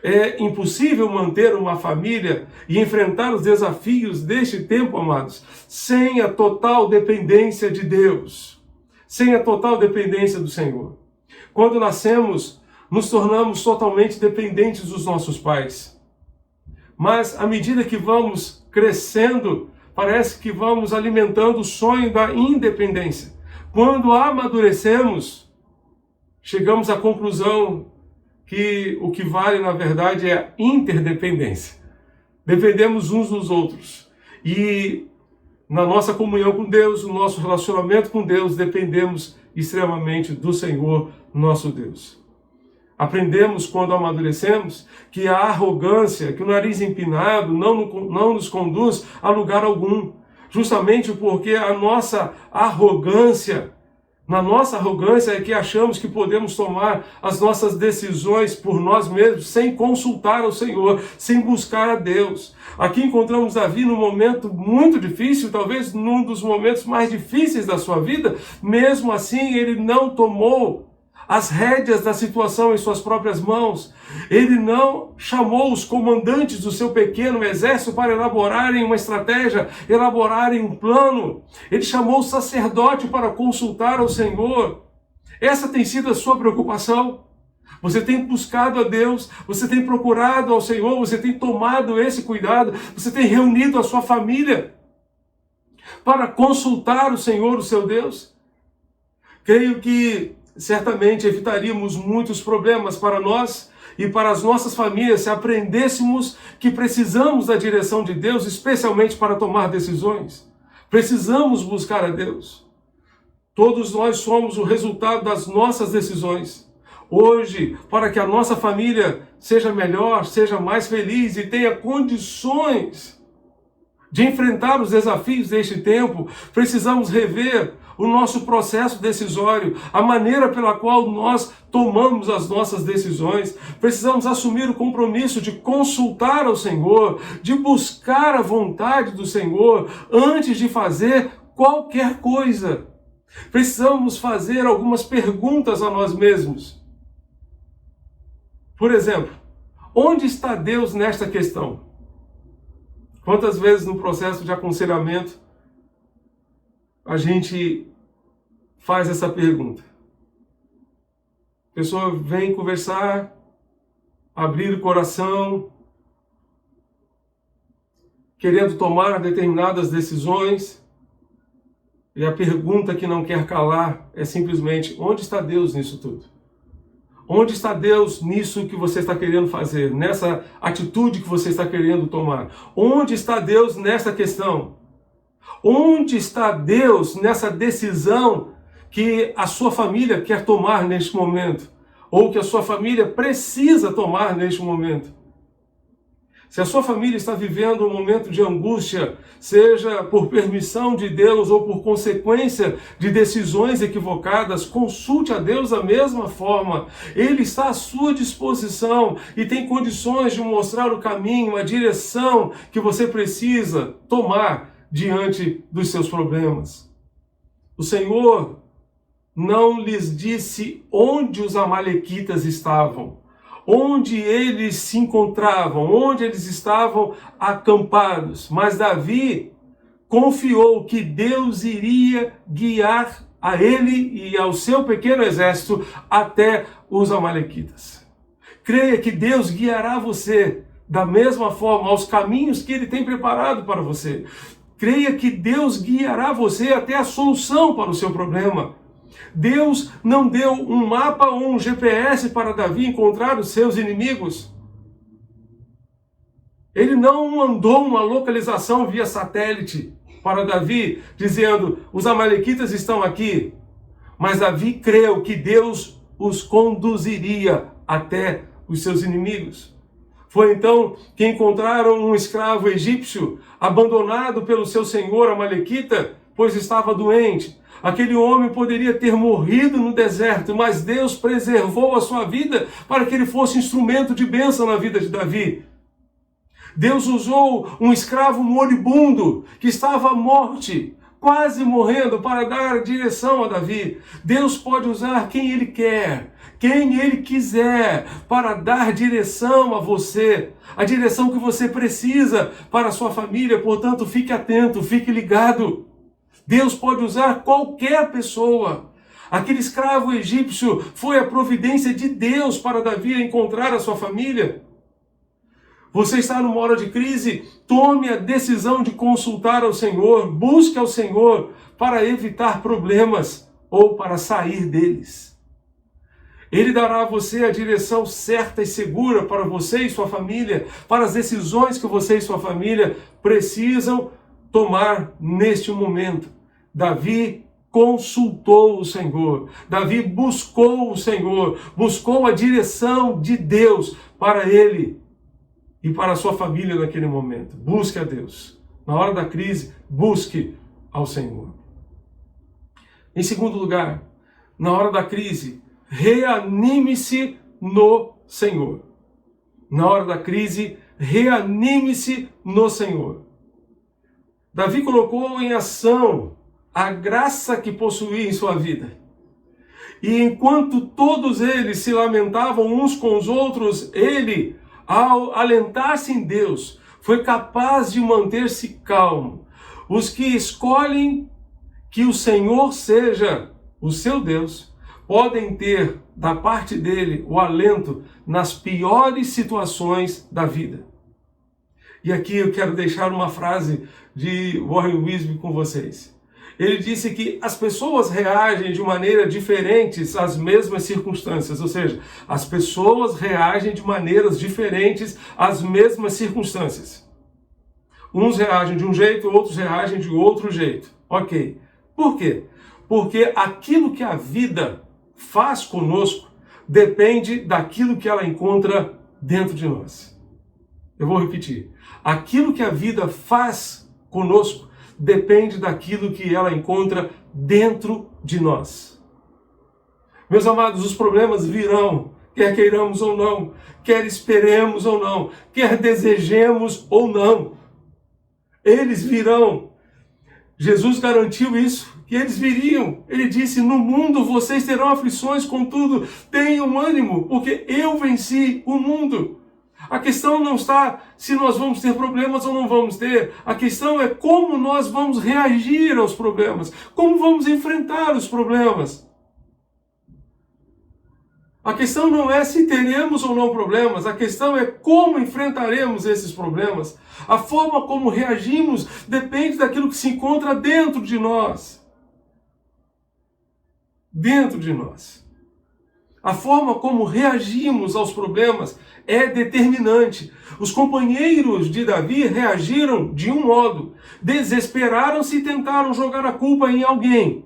É impossível manter uma família e enfrentar os desafios deste tempo, amados, sem a total dependência de Deus, sem a total dependência do Senhor. Quando nascemos, nos tornamos totalmente dependentes dos nossos pais. Mas, à medida que vamos crescendo, parece que vamos alimentando o sonho da independência. Quando amadurecemos, chegamos à conclusão que o que vale, na verdade, é a interdependência. Dependemos uns dos outros. E na nossa comunhão com Deus, no nosso relacionamento com Deus, dependemos extremamente do Senhor, nosso Deus. Aprendemos, quando amadurecemos, que a arrogância, que o nariz empinado não nos conduz a lugar algum. Justamente porque a nossa arrogância, na nossa arrogância é que achamos que podemos tomar as nossas decisões por nós mesmos, sem consultar ao Senhor, sem buscar a Deus. Aqui encontramos Davi num momento muito difícil, talvez num dos momentos mais difíceis da sua vida. Mesmo assim, ele não tomou as rédeas da situação em suas próprias mãos. Ele não chamou os comandantes do seu pequeno exército para elaborarem uma estratégia, elaborarem um plano. Ele chamou o sacerdote para consultar ao Senhor. Essa tem sido a sua preocupação? Você tem buscado a Deus, você tem procurado ao Senhor, você tem tomado esse cuidado, você tem reunido a sua família para consultar o Senhor, o seu Deus? Creio que certamente evitaríamos muitos problemas para nós e para as nossas famílias se aprendêssemos que precisamos da direção de Deus, especialmente para tomar decisões. Precisamos buscar a Deus. Todos nós somos o resultado das nossas decisões. Hoje, para que a nossa família seja melhor, seja mais feliz e tenha condições de enfrentar os desafios deste tempo, precisamos rever o nosso processo decisório, a maneira pela qual nós tomamos as nossas decisões. Precisamos assumir o compromisso de consultar ao Senhor, de buscar a vontade do Senhor antes de fazer qualquer coisa. Precisamos fazer algumas perguntas a nós mesmos. Por exemplo, onde está Deus nesta questão? Quantas vezes no processo de aconselhamento a gente faz essa pergunta? A pessoa vem conversar, abrir o coração, querendo tomar determinadas decisões, e a pergunta que não quer calar é simplesmente: onde está Deus nisso tudo? Onde está Deus nisso que você está querendo fazer, nessa atitude que você está querendo tomar? Onde está Deus nessa questão? Onde está Deus nessa decisão que a sua família quer tomar neste momento? Ou que a sua família precisa tomar neste momento? Se a sua família está vivendo um momento de angústia, seja por permissão de Deus ou por consequência de decisões equivocadas, consulte a Deus da mesma forma. Ele está à sua disposição e tem condições de mostrar o caminho, a direção que você precisa tomar diante dos seus problemas. O Senhor não lhes disse onde os amalequitas estavam, onde eles se encontravam, onde eles estavam acampados. Mas Davi confiou que Deus iria guiar a ele e ao seu pequeno exército até os amalequitas. Creia que Deus guiará você da mesma forma aos caminhos que Ele tem preparado para você. Creia que Deus guiará você até a solução para o seu problema. Deus não deu um mapa ou um GPS para Davi encontrar os seus inimigos. Ele não mandou uma localização via satélite para Davi, dizendo: os amalequitas estão aqui. Mas Davi creu que Deus os conduziria até os seus inimigos. Foi então que encontraram um escravo egípcio abandonado pelo seu senhor amalequita, pois estava doente. Aquele homem poderia ter morrido no deserto, mas Deus preservou a sua vida para que ele fosse instrumento de bênção na vida de Davi. Deus usou um escravo moribundo que estava à morte, quase morrendo, para dar direção a Davi. Deus pode usar quem Ele quer, quem Ele quiser, para dar direção a você, a direção que você precisa para a sua família. Portanto, fique atento, fique ligado. Deus pode usar qualquer pessoa. Aquele escravo egípcio foi a providência de Deus para Davi encontrar a sua família. Você está numa hora de crise? Tome a decisão de consultar ao Senhor. Busque ao Senhor para evitar problemas ou para sair deles. Ele dará a você a direção certa e segura para você e sua família, para as decisões que você e sua família precisam tomar neste momento. Davi consultou o Senhor. Davi buscou o Senhor, buscou a direção de Deus para ele e para a sua família naquele momento. Busque a Deus. Na hora da crise, busque ao Senhor. Em segundo lugar, na hora da crise, reanime-se no Senhor. Na hora da crise, reanime-se no Senhor. Davi colocou em ação a graça que possuía em sua vida. E enquanto todos eles se lamentavam uns com os outros, ele, ao alentar-se em Deus, foi capaz de manter-se calmo. Os que escolhem que o Senhor seja o seu Deus, podem ter da parte dele o alento nas piores situações da vida. E aqui eu quero deixar uma frase de Warren Wiersbe com vocês. ele disse que as pessoas reagem de maneira diferentes às mesmas circunstâncias, ou seja, as pessoas reagem de maneiras diferentes às mesmas circunstâncias. Uns reagem de um jeito, outros reagem de outro jeito. Ok. Por quê? Porque aquilo que a vida faz conosco depende daquilo que ela encontra dentro de nós. Eu vou repetir. Aquilo que a vida faz conosco depende daquilo que ela encontra dentro de nós. Meus amados, os problemas virão, quer queiramos ou não, quer esperemos ou não, quer desejemos ou não. Eles virão. Jesus garantiu isso, que eles viriam. Ele disse, no mundo vocês terão aflições, contudo, tenham ânimo, porque eu venci o mundo. A questão não está se nós vamos ter problemas ou não vamos ter. A questão é como nós vamos reagir aos problemas, como vamos enfrentar os problemas. A questão não é se teremos ou não problemas, a questão é como enfrentaremos esses problemas. A forma como reagimos depende daquilo que se encontra dentro de nós. Dentro de nós. A forma como reagimos aos problemas é determinante. Os companheiros de Davi reagiram de um modo, desesperaram-se e tentaram jogar a culpa em alguém.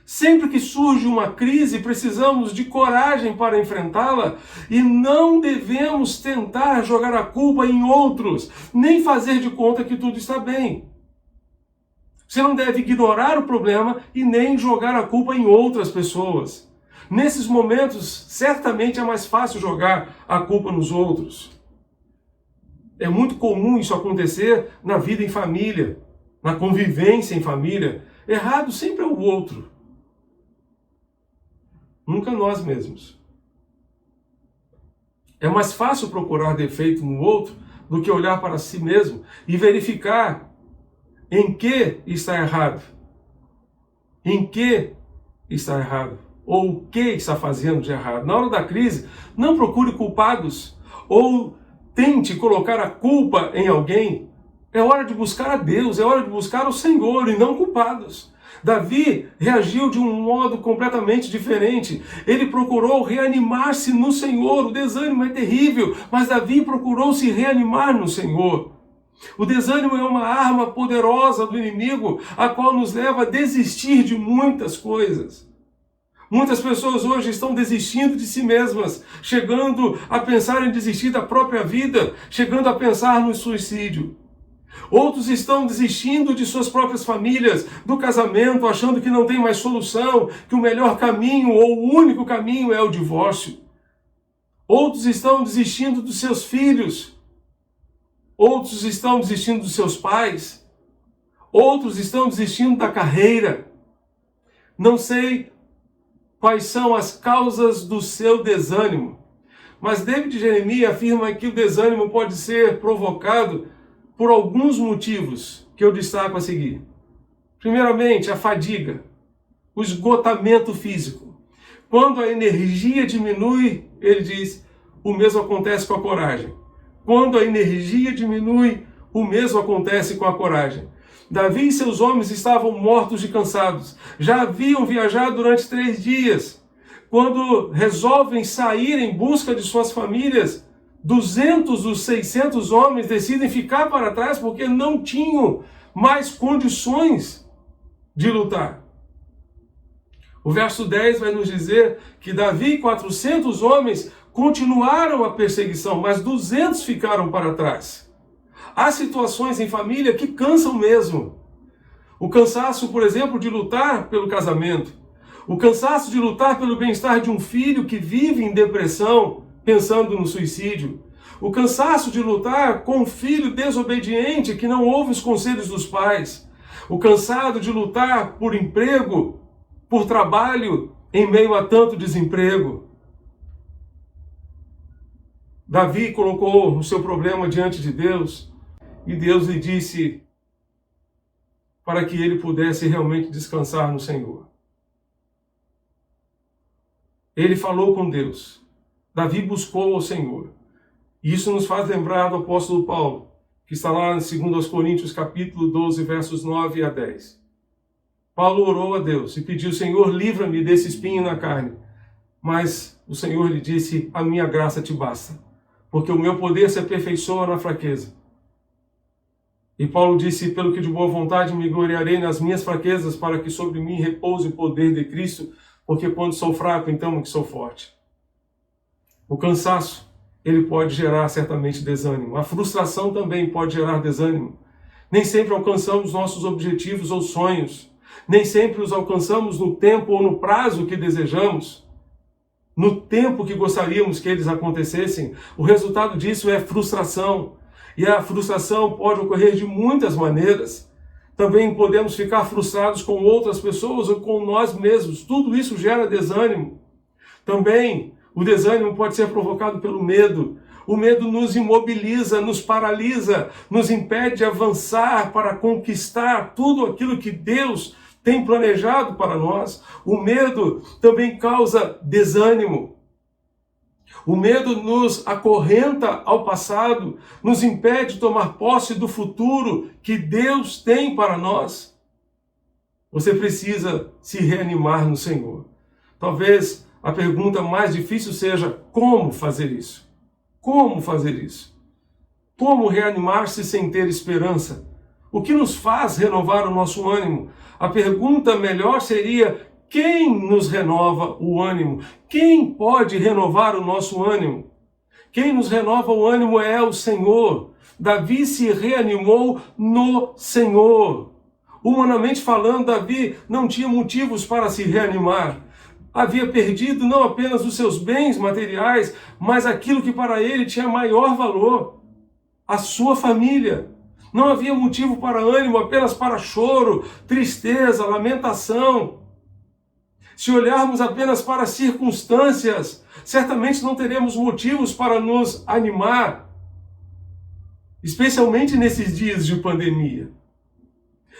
Sempre que surge uma crise, precisamos de coragem para enfrentá-la e não devemos tentar jogar a culpa em outros, nem fazer de conta que tudo está bem. Você não deve ignorar o problema e nem jogar a culpa em outras pessoas. Nesses momentos, certamente é mais fácil jogar a culpa nos outros. É muito comum isso acontecer na vida em família, na convivência em família. Errado sempre é o outro. Nunca nós mesmos. É mais fácil procurar defeito no outro do que olhar para si mesmo e verificar em que está errado. Em que está errado. Ou o que está fazendo de errado. Na hora da crise, não procure culpados ou tente colocar a culpa em alguém. É hora de buscar a Deus, é hora de buscar o Senhor e não culpados. Davi reagiu de um modo completamente diferente. Ele procurou reanimar-se no Senhor. O desânimo é terrível, mas Davi procurou se reanimar no Senhor. O desânimo é uma arma poderosa do inimigo, a qual nos leva a desistir de muitas coisas. Muitas pessoas hoje estão desistindo de si mesmas, chegando a pensar em desistir da própria vida, chegando a pensar no suicídio. Outros estão desistindo de suas próprias famílias, do casamento, achando que não tem mais solução, que o melhor caminho ou o único caminho é o divórcio. Outros estão desistindo dos seus filhos. Outros estão desistindo dos seus pais. Outros estão desistindo da carreira. Não sei quais são as causas do seu desânimo, mas David Jeremias afirma que o desânimo pode ser provocado por alguns motivos que eu destaco a seguir. Primeiramente, a fadiga, o esgotamento físico. Quando a energia diminui, ele diz, o mesmo acontece com a coragem. Quando a energia diminui, o mesmo acontece com a coragem. Davi e seus homens estavam mortos e cansados. Já haviam viajado durante 3 dias. Quando resolvem sair em busca de suas famílias, 200 dos 600 homens decidem ficar para trás porque não tinham mais condições de lutar. O verso 10 vai nos dizer que Davi e 400 homens continuaram a perseguição, mas 200 ficaram para trás. Há situações em família que cansam mesmo. O cansaço, por exemplo, de lutar pelo casamento. O cansaço de lutar pelo bem-estar de um filho que vive em depressão, pensando no suicídio. O cansaço de lutar com um filho desobediente que não ouve os conselhos dos pais. O cansado de lutar por emprego, por trabalho, em meio a tanto desemprego. Davi colocou o seu problema diante de Deus e Deus lhe disse para que ele pudesse realmente descansar no Senhor. Ele falou com Deus. Davi buscou ao Senhor. E isso nos faz lembrar do apóstolo Paulo, que está lá em 2 Coríntios capítulo 12, versos 9 a 10. Paulo orou a Deus e pediu: Senhor, livra-me desse espinho na carne. Mas o Senhor lhe disse: a minha graça te basta, porque o meu poder se aperfeiçoa na fraqueza. E Paulo disse: pelo que de boa vontade me gloriarei nas minhas fraquezas, para que sobre mim repouse o poder de Cristo, porque quando sou fraco, então é que sou forte. O cansaço, ele pode gerar certamente desânimo. A frustração também pode gerar desânimo. Nem sempre alcançamos nossos objetivos ou sonhos. Nem sempre os alcançamos no tempo ou no prazo que desejamos, no tempo que gostaríamos que eles acontecessem. O resultado disso é frustração. E a frustração pode ocorrer de muitas maneiras. Também podemos ficar frustrados com outras pessoas ou com nós mesmos. Tudo isso gera desânimo. Também o desânimo pode ser provocado pelo medo. O medo nos imobiliza, nos paralisa, nos impede de avançar para conquistar tudo aquilo que Deus tem planejado para nós. O medo também causa desânimo. O medo nos acorrenta ao passado, nos impede de tomar posse do futuro que Deus tem para nós. Você precisa se reanimar no Senhor. Talvez a pergunta mais difícil seja: como fazer isso? Como fazer isso? Como reanimar-se sem ter esperança? O que nos faz renovar o nosso ânimo? A pergunta melhor seria: quem nos renova o ânimo? Quem pode renovar o nosso ânimo? Quem nos renova o ânimo é o Senhor. Davi se reanimou no Senhor. Humanamente falando, Davi não tinha motivos para se reanimar. Havia perdido não apenas os seus bens materiais, mas aquilo que para ele tinha maior valor: a sua família. Não havia motivo para ânimo, apenas para choro, tristeza, lamentação. Se olharmos apenas para as circunstâncias, certamente não teremos motivos para nos animar, especialmente nesses dias de pandemia.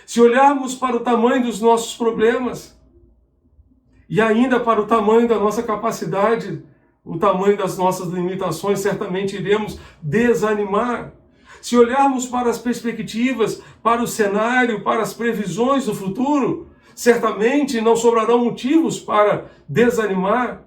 Se olharmos para o tamanho dos nossos problemas e ainda para o tamanho da nossa capacidade, o tamanho das nossas limitações, certamente iremos desanimar. Se olharmos para as perspectivas, para o cenário, para as previsões do futuro, certamente não sobrarão motivos para desanimar.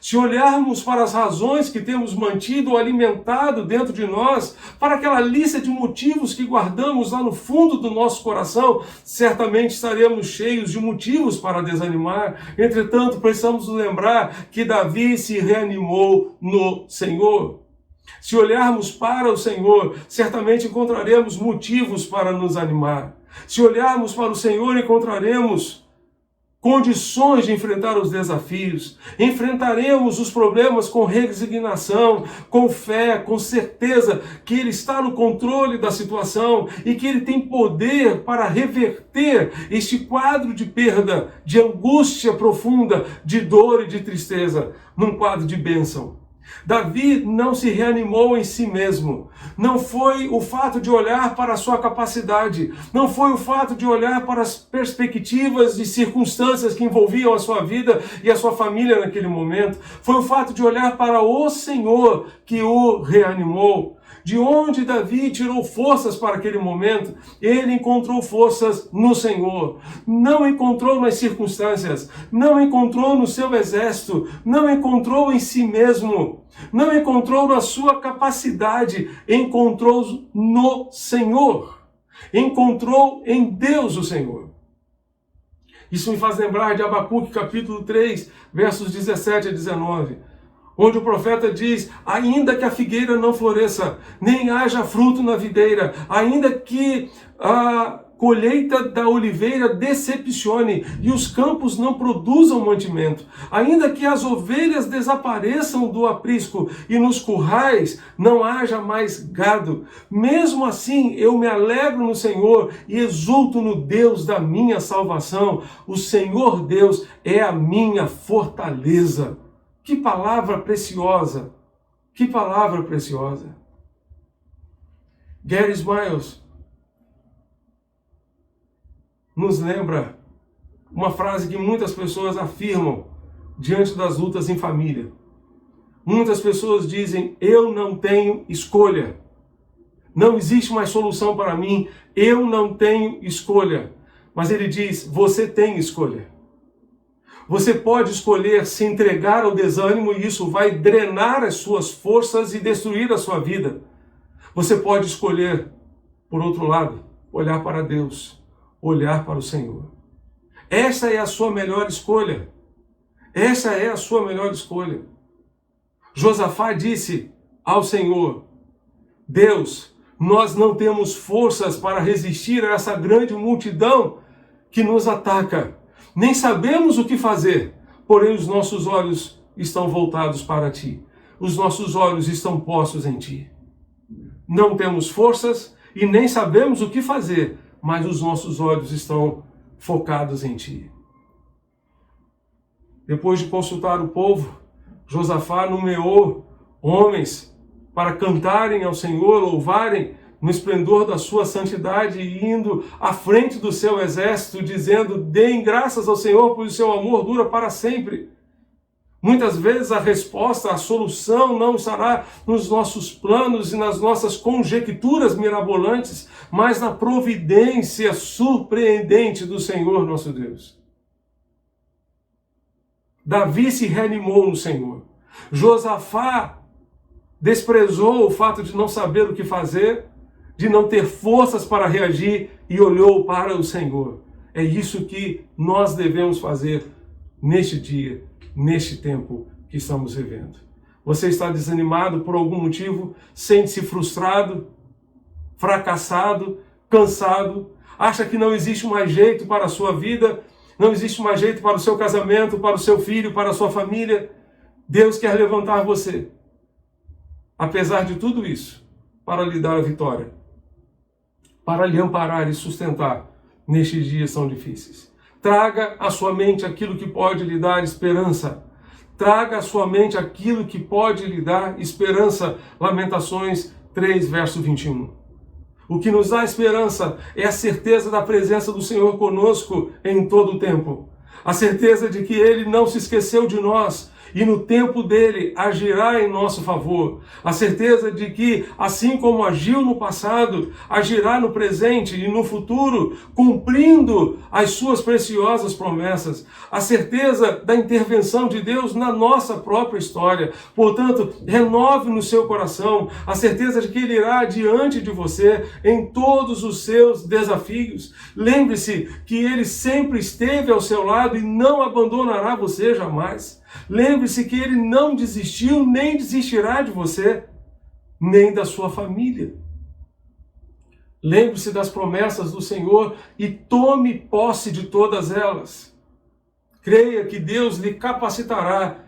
Se olharmos para as razões que temos mantido ou alimentado dentro de nós, para aquela lista de motivos que guardamos lá no fundo do nosso coração, certamente estaremos cheios de motivos para desanimar. Entretanto, precisamos lembrar que Davi se reanimou no Senhor. Se olharmos para o Senhor, certamente encontraremos motivos para nos animar. Se olharmos para o Senhor, encontraremos condições de enfrentar os desafios. Enfrentaremos os problemas com resignação, com fé, com certeza que Ele está no controle da situação e que Ele tem poder para reverter este quadro de perda, de angústia profunda, de dor e de tristeza, num quadro de bênção. Davi não se reanimou em si mesmo. Não foi o fato de olhar para a sua capacidade. Não foi o fato de olhar para as perspectivas e circunstâncias que envolviam a sua vida e a sua família naquele momento. Foi o fato de olhar para o Senhor que o reanimou. De onde Davi tirou forças para aquele momento? Ele encontrou forças no Senhor. Não encontrou nas circunstâncias, não encontrou no seu exército, não encontrou em si mesmo, não encontrou na sua capacidade, encontrou no Senhor. Encontrou em Deus o Senhor. Isso me faz lembrar de Abacuque capítulo 3, versos 17 a 19. Onde o profeta diz: ainda que a figueira não floresça, nem haja fruto na videira, ainda que a colheita da oliveira decepcione e os campos não produzam mantimento, ainda que as ovelhas desapareçam do aprisco e nos currais não haja mais gado, mesmo assim eu me alegro no Senhor e exulto no Deus da minha salvação. O Senhor Deus é a minha fortaleza. Que palavra preciosa! Que palavra preciosa! Gary Smiles nos lembra uma frase que muitas pessoas afirmam diante das lutas em família. Muitas pessoas dizem: eu não tenho escolha. Não existe mais solução para mim. Eu não tenho escolha. Mas ele diz, você tem escolha. Você pode escolher se entregar ao desânimo e isso vai drenar as suas forças e destruir a sua vida. Você pode escolher, por outro lado, olhar para Deus, olhar para o Senhor. Essa é a sua melhor escolha. Essa é a sua melhor escolha. Josafá disse ao Senhor, Deus, nós não temos forças para resistir a essa grande multidão que nos ataca. Nem sabemos o que fazer, porém os nossos olhos estão voltados para Ti. Os nossos olhos estão postos em Ti. Não temos forças e nem sabemos o que fazer, mas os nossos olhos estão focados em Ti. Depois de consultar o povo, Josafá nomeou homens para cantarem ao Senhor, louvarem no esplendor da sua santidade, indo à frente do seu exército, dizendo, deem graças ao Senhor, pois o seu amor dura para sempre. Muitas vezes a resposta, a solução não estará nos nossos planos e nas nossas conjecturas mirabolantes, mas na providência surpreendente do Senhor nosso Deus. Davi se reanimou no Senhor. Josafá desprezou o fato de não saber o que fazer, de não ter forças para reagir e olhou para o Senhor. É isso que nós devemos fazer neste dia, neste tempo que estamos vivendo. Você está desanimado por algum motivo, sente-se frustrado, fracassado, cansado, acha que não existe mais jeito para a sua vida, não existe mais jeito para o seu casamento, para o seu filho, para a sua família. Deus quer levantar você, apesar de tudo isso, para lhe dar a vitória, para lhe amparar e sustentar nestes dias tão difíceis. Traga à sua mente aquilo que pode lhe dar esperança. Traga à sua mente aquilo que pode lhe dar esperança. Lamentações 3, verso 21. O que nos dá esperança é a certeza da presença do Senhor conosco em todo o tempo. A certeza de que Ele não se esqueceu de nós e no tempo dele agirá em nosso favor. A certeza de que, assim como agiu no passado, agirá no presente e no futuro, cumprindo as suas preciosas promessas. A certeza da intervenção de Deus na nossa própria história. Portanto, renove no seu coração a certeza de que Ele irá adiante de você em todos os seus desafios. Lembre-se que Ele sempre esteve ao seu lado e não abandonará você jamais. Lembre-se que Ele não desistiu, nem desistirá de você, nem da sua família. Lembre-se das promessas do Senhor e tome posse de todas elas. Creia que Deus lhe capacitará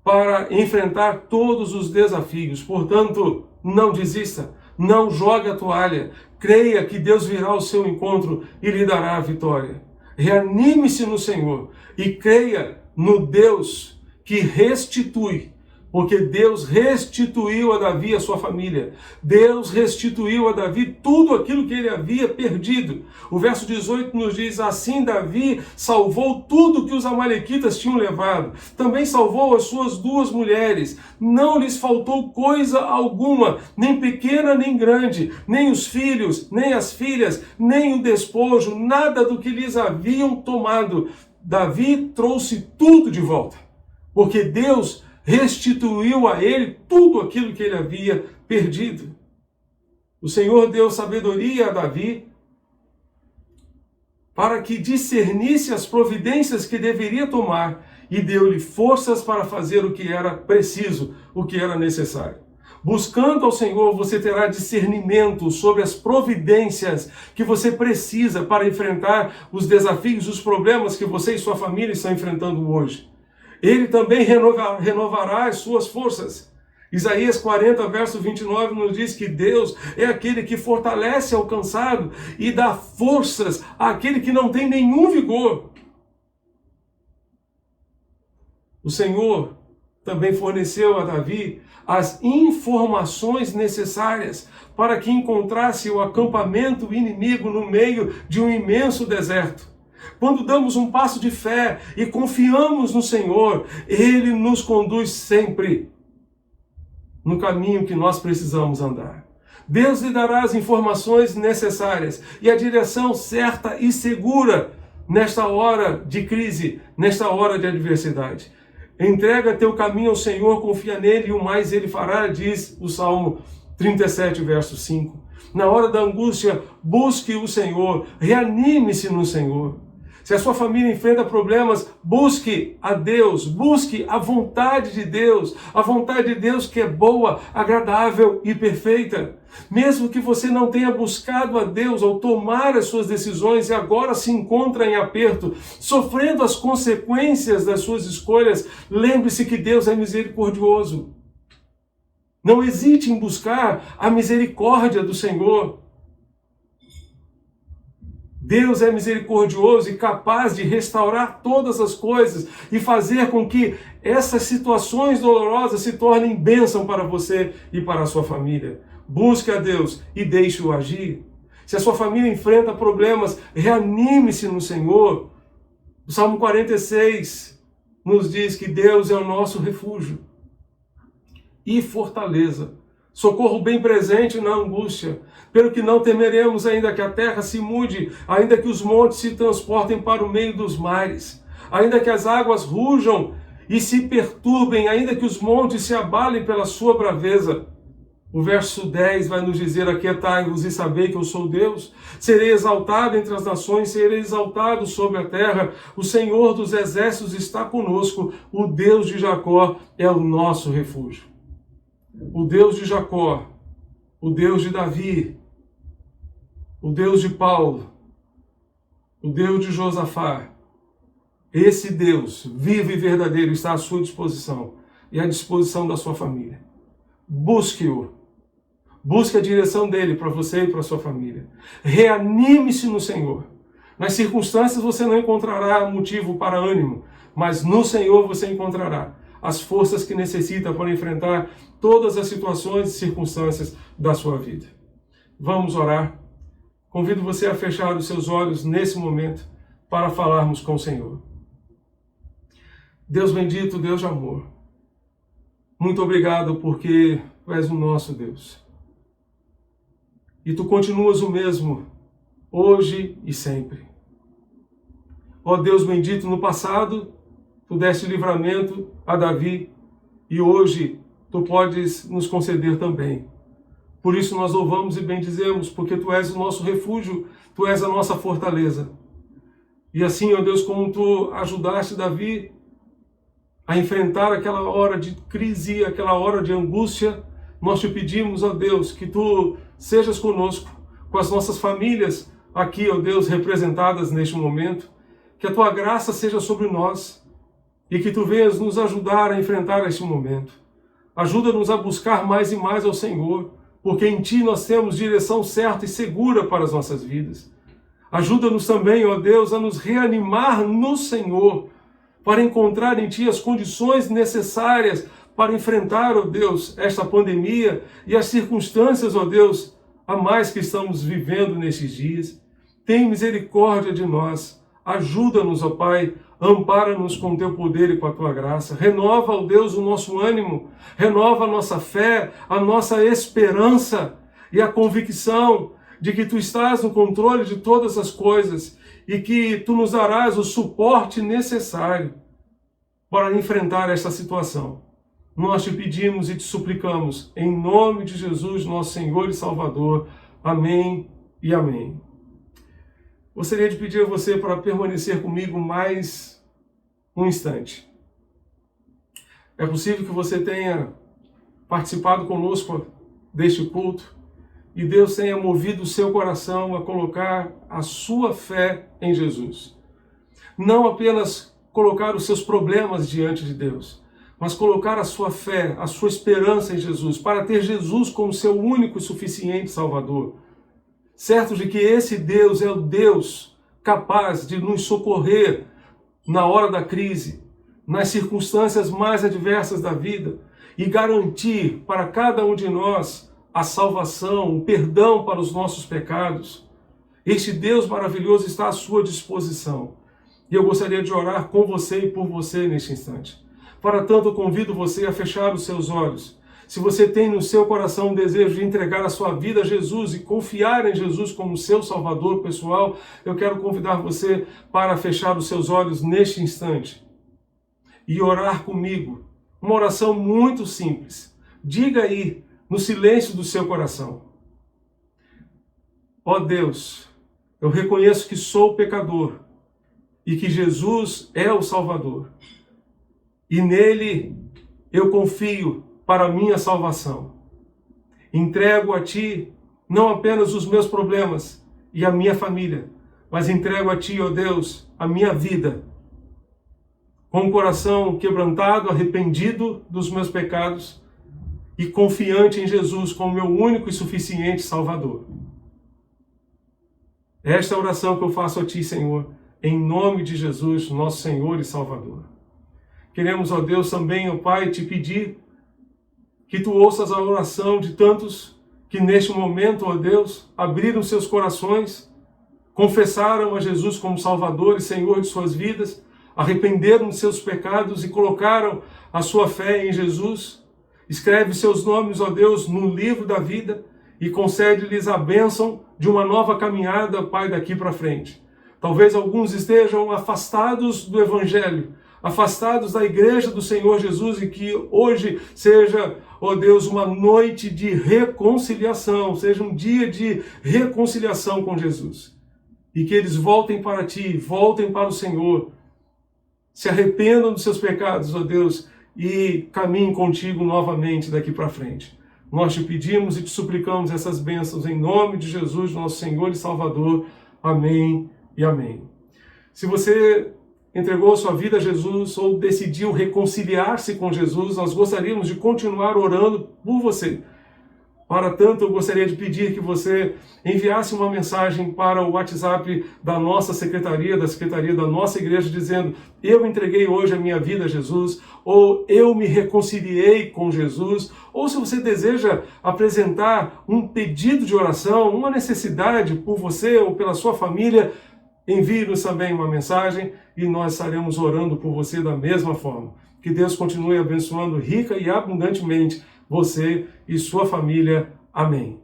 para enfrentar todos os desafios. Portanto, não desista, não jogue a toalha. Creia que Deus virá ao seu encontro e lhe dará a vitória. Reanime-se no Senhor e creia no Deus que restitui, porque Deus restituiu a Davi a sua família. Deus restituiu a Davi tudo aquilo que ele havia perdido. O verso 18 nos diz, assim Davi salvou tudo que os amalequitas tinham levado. Também salvou as suas 2 mulheres. Não lhes faltou coisa alguma, nem pequena nem grande, nem os filhos, nem as filhas, nem o despojo, nada do que lhes haviam tomado. Davi trouxe tudo de volta, porque Deus restituiu a ele tudo aquilo que ele havia perdido. O Senhor deu sabedoria a Davi para que discernisse as providências que deveria tomar e deu-lhe forças para fazer o que era preciso, o que era necessário. Buscando ao Senhor, você terá discernimento sobre as providências que você precisa para enfrentar os desafios, os problemas que você e sua família estão enfrentando hoje. Ele também renovará as suas forças. Isaías 40, verso 29, nos diz que Deus é aquele que fortalece ao cansado e dá forças àquele que não tem nenhum vigor. O Senhor também forneceu a Davi as informações necessárias para que encontrasse o acampamento inimigo no meio de um imenso deserto. Quando damos um passo de fé e confiamos no Senhor, Ele nos conduz sempre no caminho que nós precisamos andar. Deus lhe dará as informações necessárias e a direção certa e segura nesta hora de crise, nesta hora de adversidade. Entrega teu caminho ao Senhor, confia nele e o mais ele fará, diz o Salmo 37, verso 5. Na hora da angústia, busque o Senhor, reanime-se no Senhor. Se a sua família enfrenta problemas, busque a Deus, busque a vontade de Deus, a vontade de Deus que é boa, agradável e perfeita. Mesmo que você não tenha buscado a Deus ao tomar as suas decisões e agora se encontra em aperto, sofrendo as consequências das suas escolhas, lembre-se que Deus é misericordioso. Não hesite em buscar a misericórdia do Senhor. Deus é misericordioso e capaz de restaurar todas as coisas e fazer com que essas situações dolorosas se tornem bênção para você e para a sua família. Busque a Deus e deixe-o agir. Se a sua família enfrenta problemas, reanime-se no Senhor. O Salmo 46 nos diz que Deus é o nosso refúgio e fortaleza, socorro bem presente na angústia, pelo que não temeremos, ainda que a terra se mude, ainda que os montes se transportem para o meio dos mares, ainda que as águas rujam e se perturbem, ainda que os montes se abalem pela sua braveza. O verso 10 vai nos dizer: aquietai-vos e sabei que eu sou Deus, serei exaltado entre as nações, serei exaltado sobre a terra, o Senhor dos exércitos está conosco, o Deus de Jacó é o nosso refúgio. O Deus de Jacó, o Deus de Davi, o Deus de Paulo, o Deus de Josafá, esse Deus vivo e verdadeiro está à sua disposição e à disposição da sua família. Busque-o, busque a direção dele para você e para a sua família. Reanime-se no Senhor. Nas circunstâncias você não encontrará motivo para ânimo, mas no Senhor você encontrará as forças que necessita para enfrentar todas as situações e circunstâncias da sua vida. Vamos orar. Convido você a fechar os seus olhos nesse momento para falarmos com o Senhor. Deus bendito, Deus de amor, muito obrigado porque Tu és o nosso Deus. E Tu continuas o mesmo, hoje e sempre. Ó Deus bendito, no passado Tu deste livramento a Davi e hoje Tu podes nos conceder também. Por isso nós louvamos e bendizemos, porque Tu és o nosso refúgio, Tu és a nossa fortaleza. E assim, ó Deus, como Tu ajudaste Davi a enfrentar aquela hora de crise, aquela hora de angústia, nós Te pedimos, ó Deus, que Tu sejas conosco, com as nossas famílias aqui, ó Deus, representadas neste momento, que a Tua graça seja sobre nós e que Tu venhas nos ajudar a enfrentar este momento. Ajuda-nos a buscar mais e mais ao Senhor, porque em Ti nós temos direção certa e segura para as nossas vidas. Ajuda-nos também, ó Deus, a nos reanimar no Senhor, para encontrar em Ti as condições necessárias para enfrentar, ó Deus, esta pandemia e as circunstâncias, ó Deus, a mais que estamos vivendo nesses dias. Tem misericórdia de nós. Ajuda-nos, ó Pai, ampara-nos com o Teu poder e com a Tua graça. Renova, ó Deus, o nosso ânimo, renova a nossa fé, a nossa esperança e a convicção de que Tu estás no controle de todas as coisas e que Tu nos darás o suporte necessário para enfrentar esta situação. Nós Te pedimos e Te suplicamos, em nome de Jesus, nosso Senhor e Salvador. Amém e amém. Gostaria de pedir a você para permanecer comigo mais um instante. É possível que você tenha participado conosco deste culto e Deus tenha movido o seu coração a colocar a sua fé em Jesus. Não apenas colocar os seus problemas diante de Deus, mas colocar a sua fé, a sua esperança em Jesus, para ter Jesus como seu único e suficiente Salvador. Certo de que esse Deus é o Deus capaz de nos socorrer na hora da crise, nas circunstâncias mais adversas da vida e garantir para cada um de nós a salvação, o perdão para os nossos pecados. Este Deus maravilhoso está à sua disposição. E eu gostaria de orar com você e por você neste instante. Para tanto, eu convido você a fechar os seus olhos. Se você tem no seu coração o desejo de entregar a sua vida a Jesus e confiar em Jesus como seu Salvador pessoal, eu quero convidar você para fechar os seus olhos neste instante e orar comigo. Uma oração muito simples. Diga aí, no silêncio do seu coração: ó Deus, eu reconheço que sou pecador e que Jesus é o Salvador. E nele eu confio para a minha salvação. Entrego a Ti não apenas os meus problemas e a minha família, mas entrego a Ti, ó Deus, a minha vida. Com o coração quebrantado, arrependido dos meus pecados e confiante em Jesus como meu único e suficiente Salvador. Esta é a oração que eu faço a Ti, Senhor, em nome de Jesus, nosso Senhor e Salvador. Queremos, ó Deus, também, ó Pai, Te pedir que Tu ouças a oração de tantos que neste momento, ó Deus, abriram seus corações, confessaram a Jesus como Salvador e Senhor de suas vidas, arrependeram de seus pecados e colocaram a sua fé em Jesus. Escreve seus nomes, ó Deus, no livro da vida e concede-lhes a bênção de uma nova caminhada, Pai, daqui para frente. Talvez alguns estejam afastados do Evangelho, afastados da igreja do Senhor Jesus, e que hoje seja, ó Deus, uma noite de reconciliação, seja um dia de reconciliação com Jesus. E que eles voltem para Ti, voltem para o Senhor, se arrependam dos seus pecados, ó Deus, e caminhem contigo novamente daqui para frente. Nós Te pedimos e Te suplicamos essas bênçãos em nome de Jesus, nosso Senhor e Salvador. Amém e amém. Se você entregou sua vida a Jesus ou decidiu reconciliar-se com Jesus, nós gostaríamos de continuar orando por você. Para tanto, eu gostaria de pedir que você enviasse uma mensagem para o WhatsApp da nossa secretaria, da secretaria da nossa igreja, dizendo: eu entreguei hoje a minha vida a Jesus, ou eu me reconciliei com Jesus, ou se você deseja apresentar um pedido de oração, uma necessidade por você ou pela sua família, envie-nos também uma mensagem e nós estaremos orando por você da mesma forma. Que Deus continue abençoando rica e abundantemente você e sua família. Amém.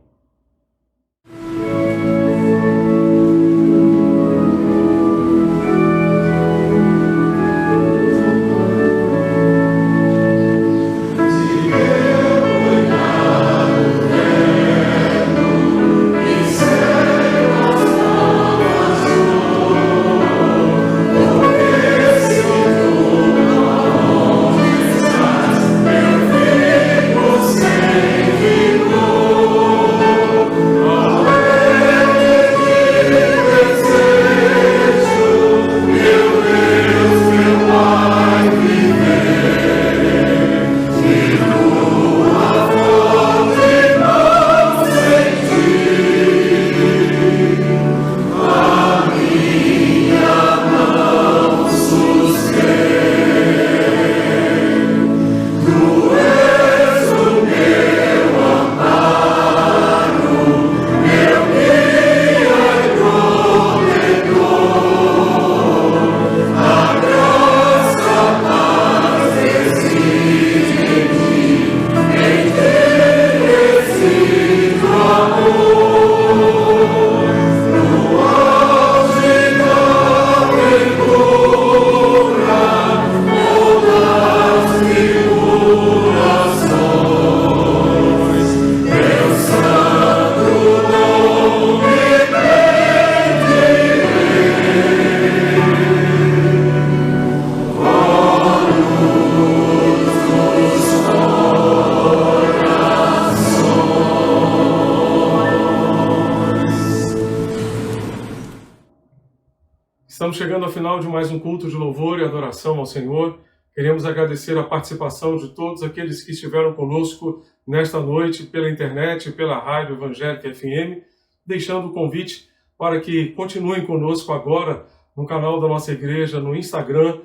Estamos chegando ao final de mais um culto de louvor e adoração ao Senhor. Queremos agradecer a participação de todos aqueles que estiveram conosco nesta noite pela internet, pela Rádio Evangélica FM, deixando o convite para que continuem conosco agora no canal da nossa igreja, no Instagram,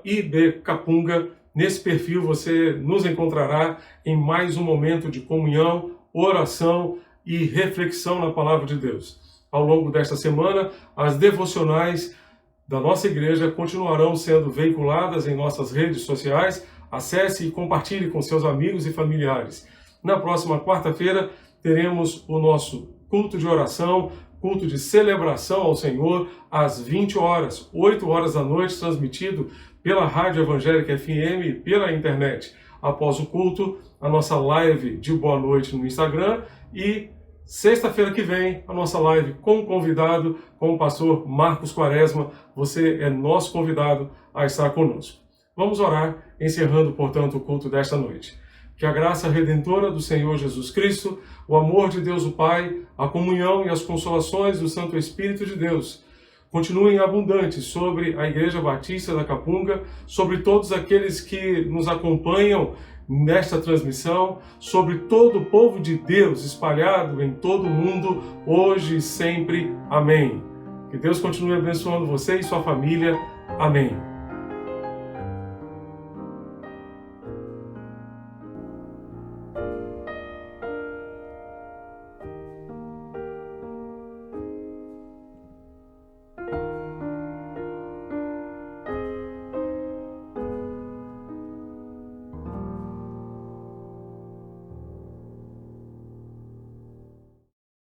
@ibcapunga. Nesse perfil você nos encontrará em mais um momento de comunhão, oração e reflexão na Palavra de Deus. Ao longo desta semana, as devocionais da nossa igreja continuarão sendo veiculadas em nossas redes sociais, Acesse e compartilhe com seus amigos e familiares. Na próxima quarta-feira teremos o nosso culto de oração, culto de celebração ao Senhor, às 20 horas, 8 horas da noite, transmitido pela Rádio Evangélica FM e pela internet. Após o culto, a nossa live de boa noite no Instagram e sexta-feira que vem, a nossa live com o convidado, com o pastor Marcos Quaresma. Você é nosso convidado a estar conosco. Vamos orar, encerrando, portanto, o culto desta noite. Que a graça redentora do Senhor Jesus Cristo, o amor de Deus o Pai, a comunhão e as consolações do Santo Espírito de Deus continuem abundantes sobre a Igreja Batista da Capunga, sobre todos aqueles que nos acompanham nesta transmissão, sobre todo o povo de Deus espalhado em todo o mundo, hoje e sempre. Amém. Que Deus continue abençoando você e sua família. Amém.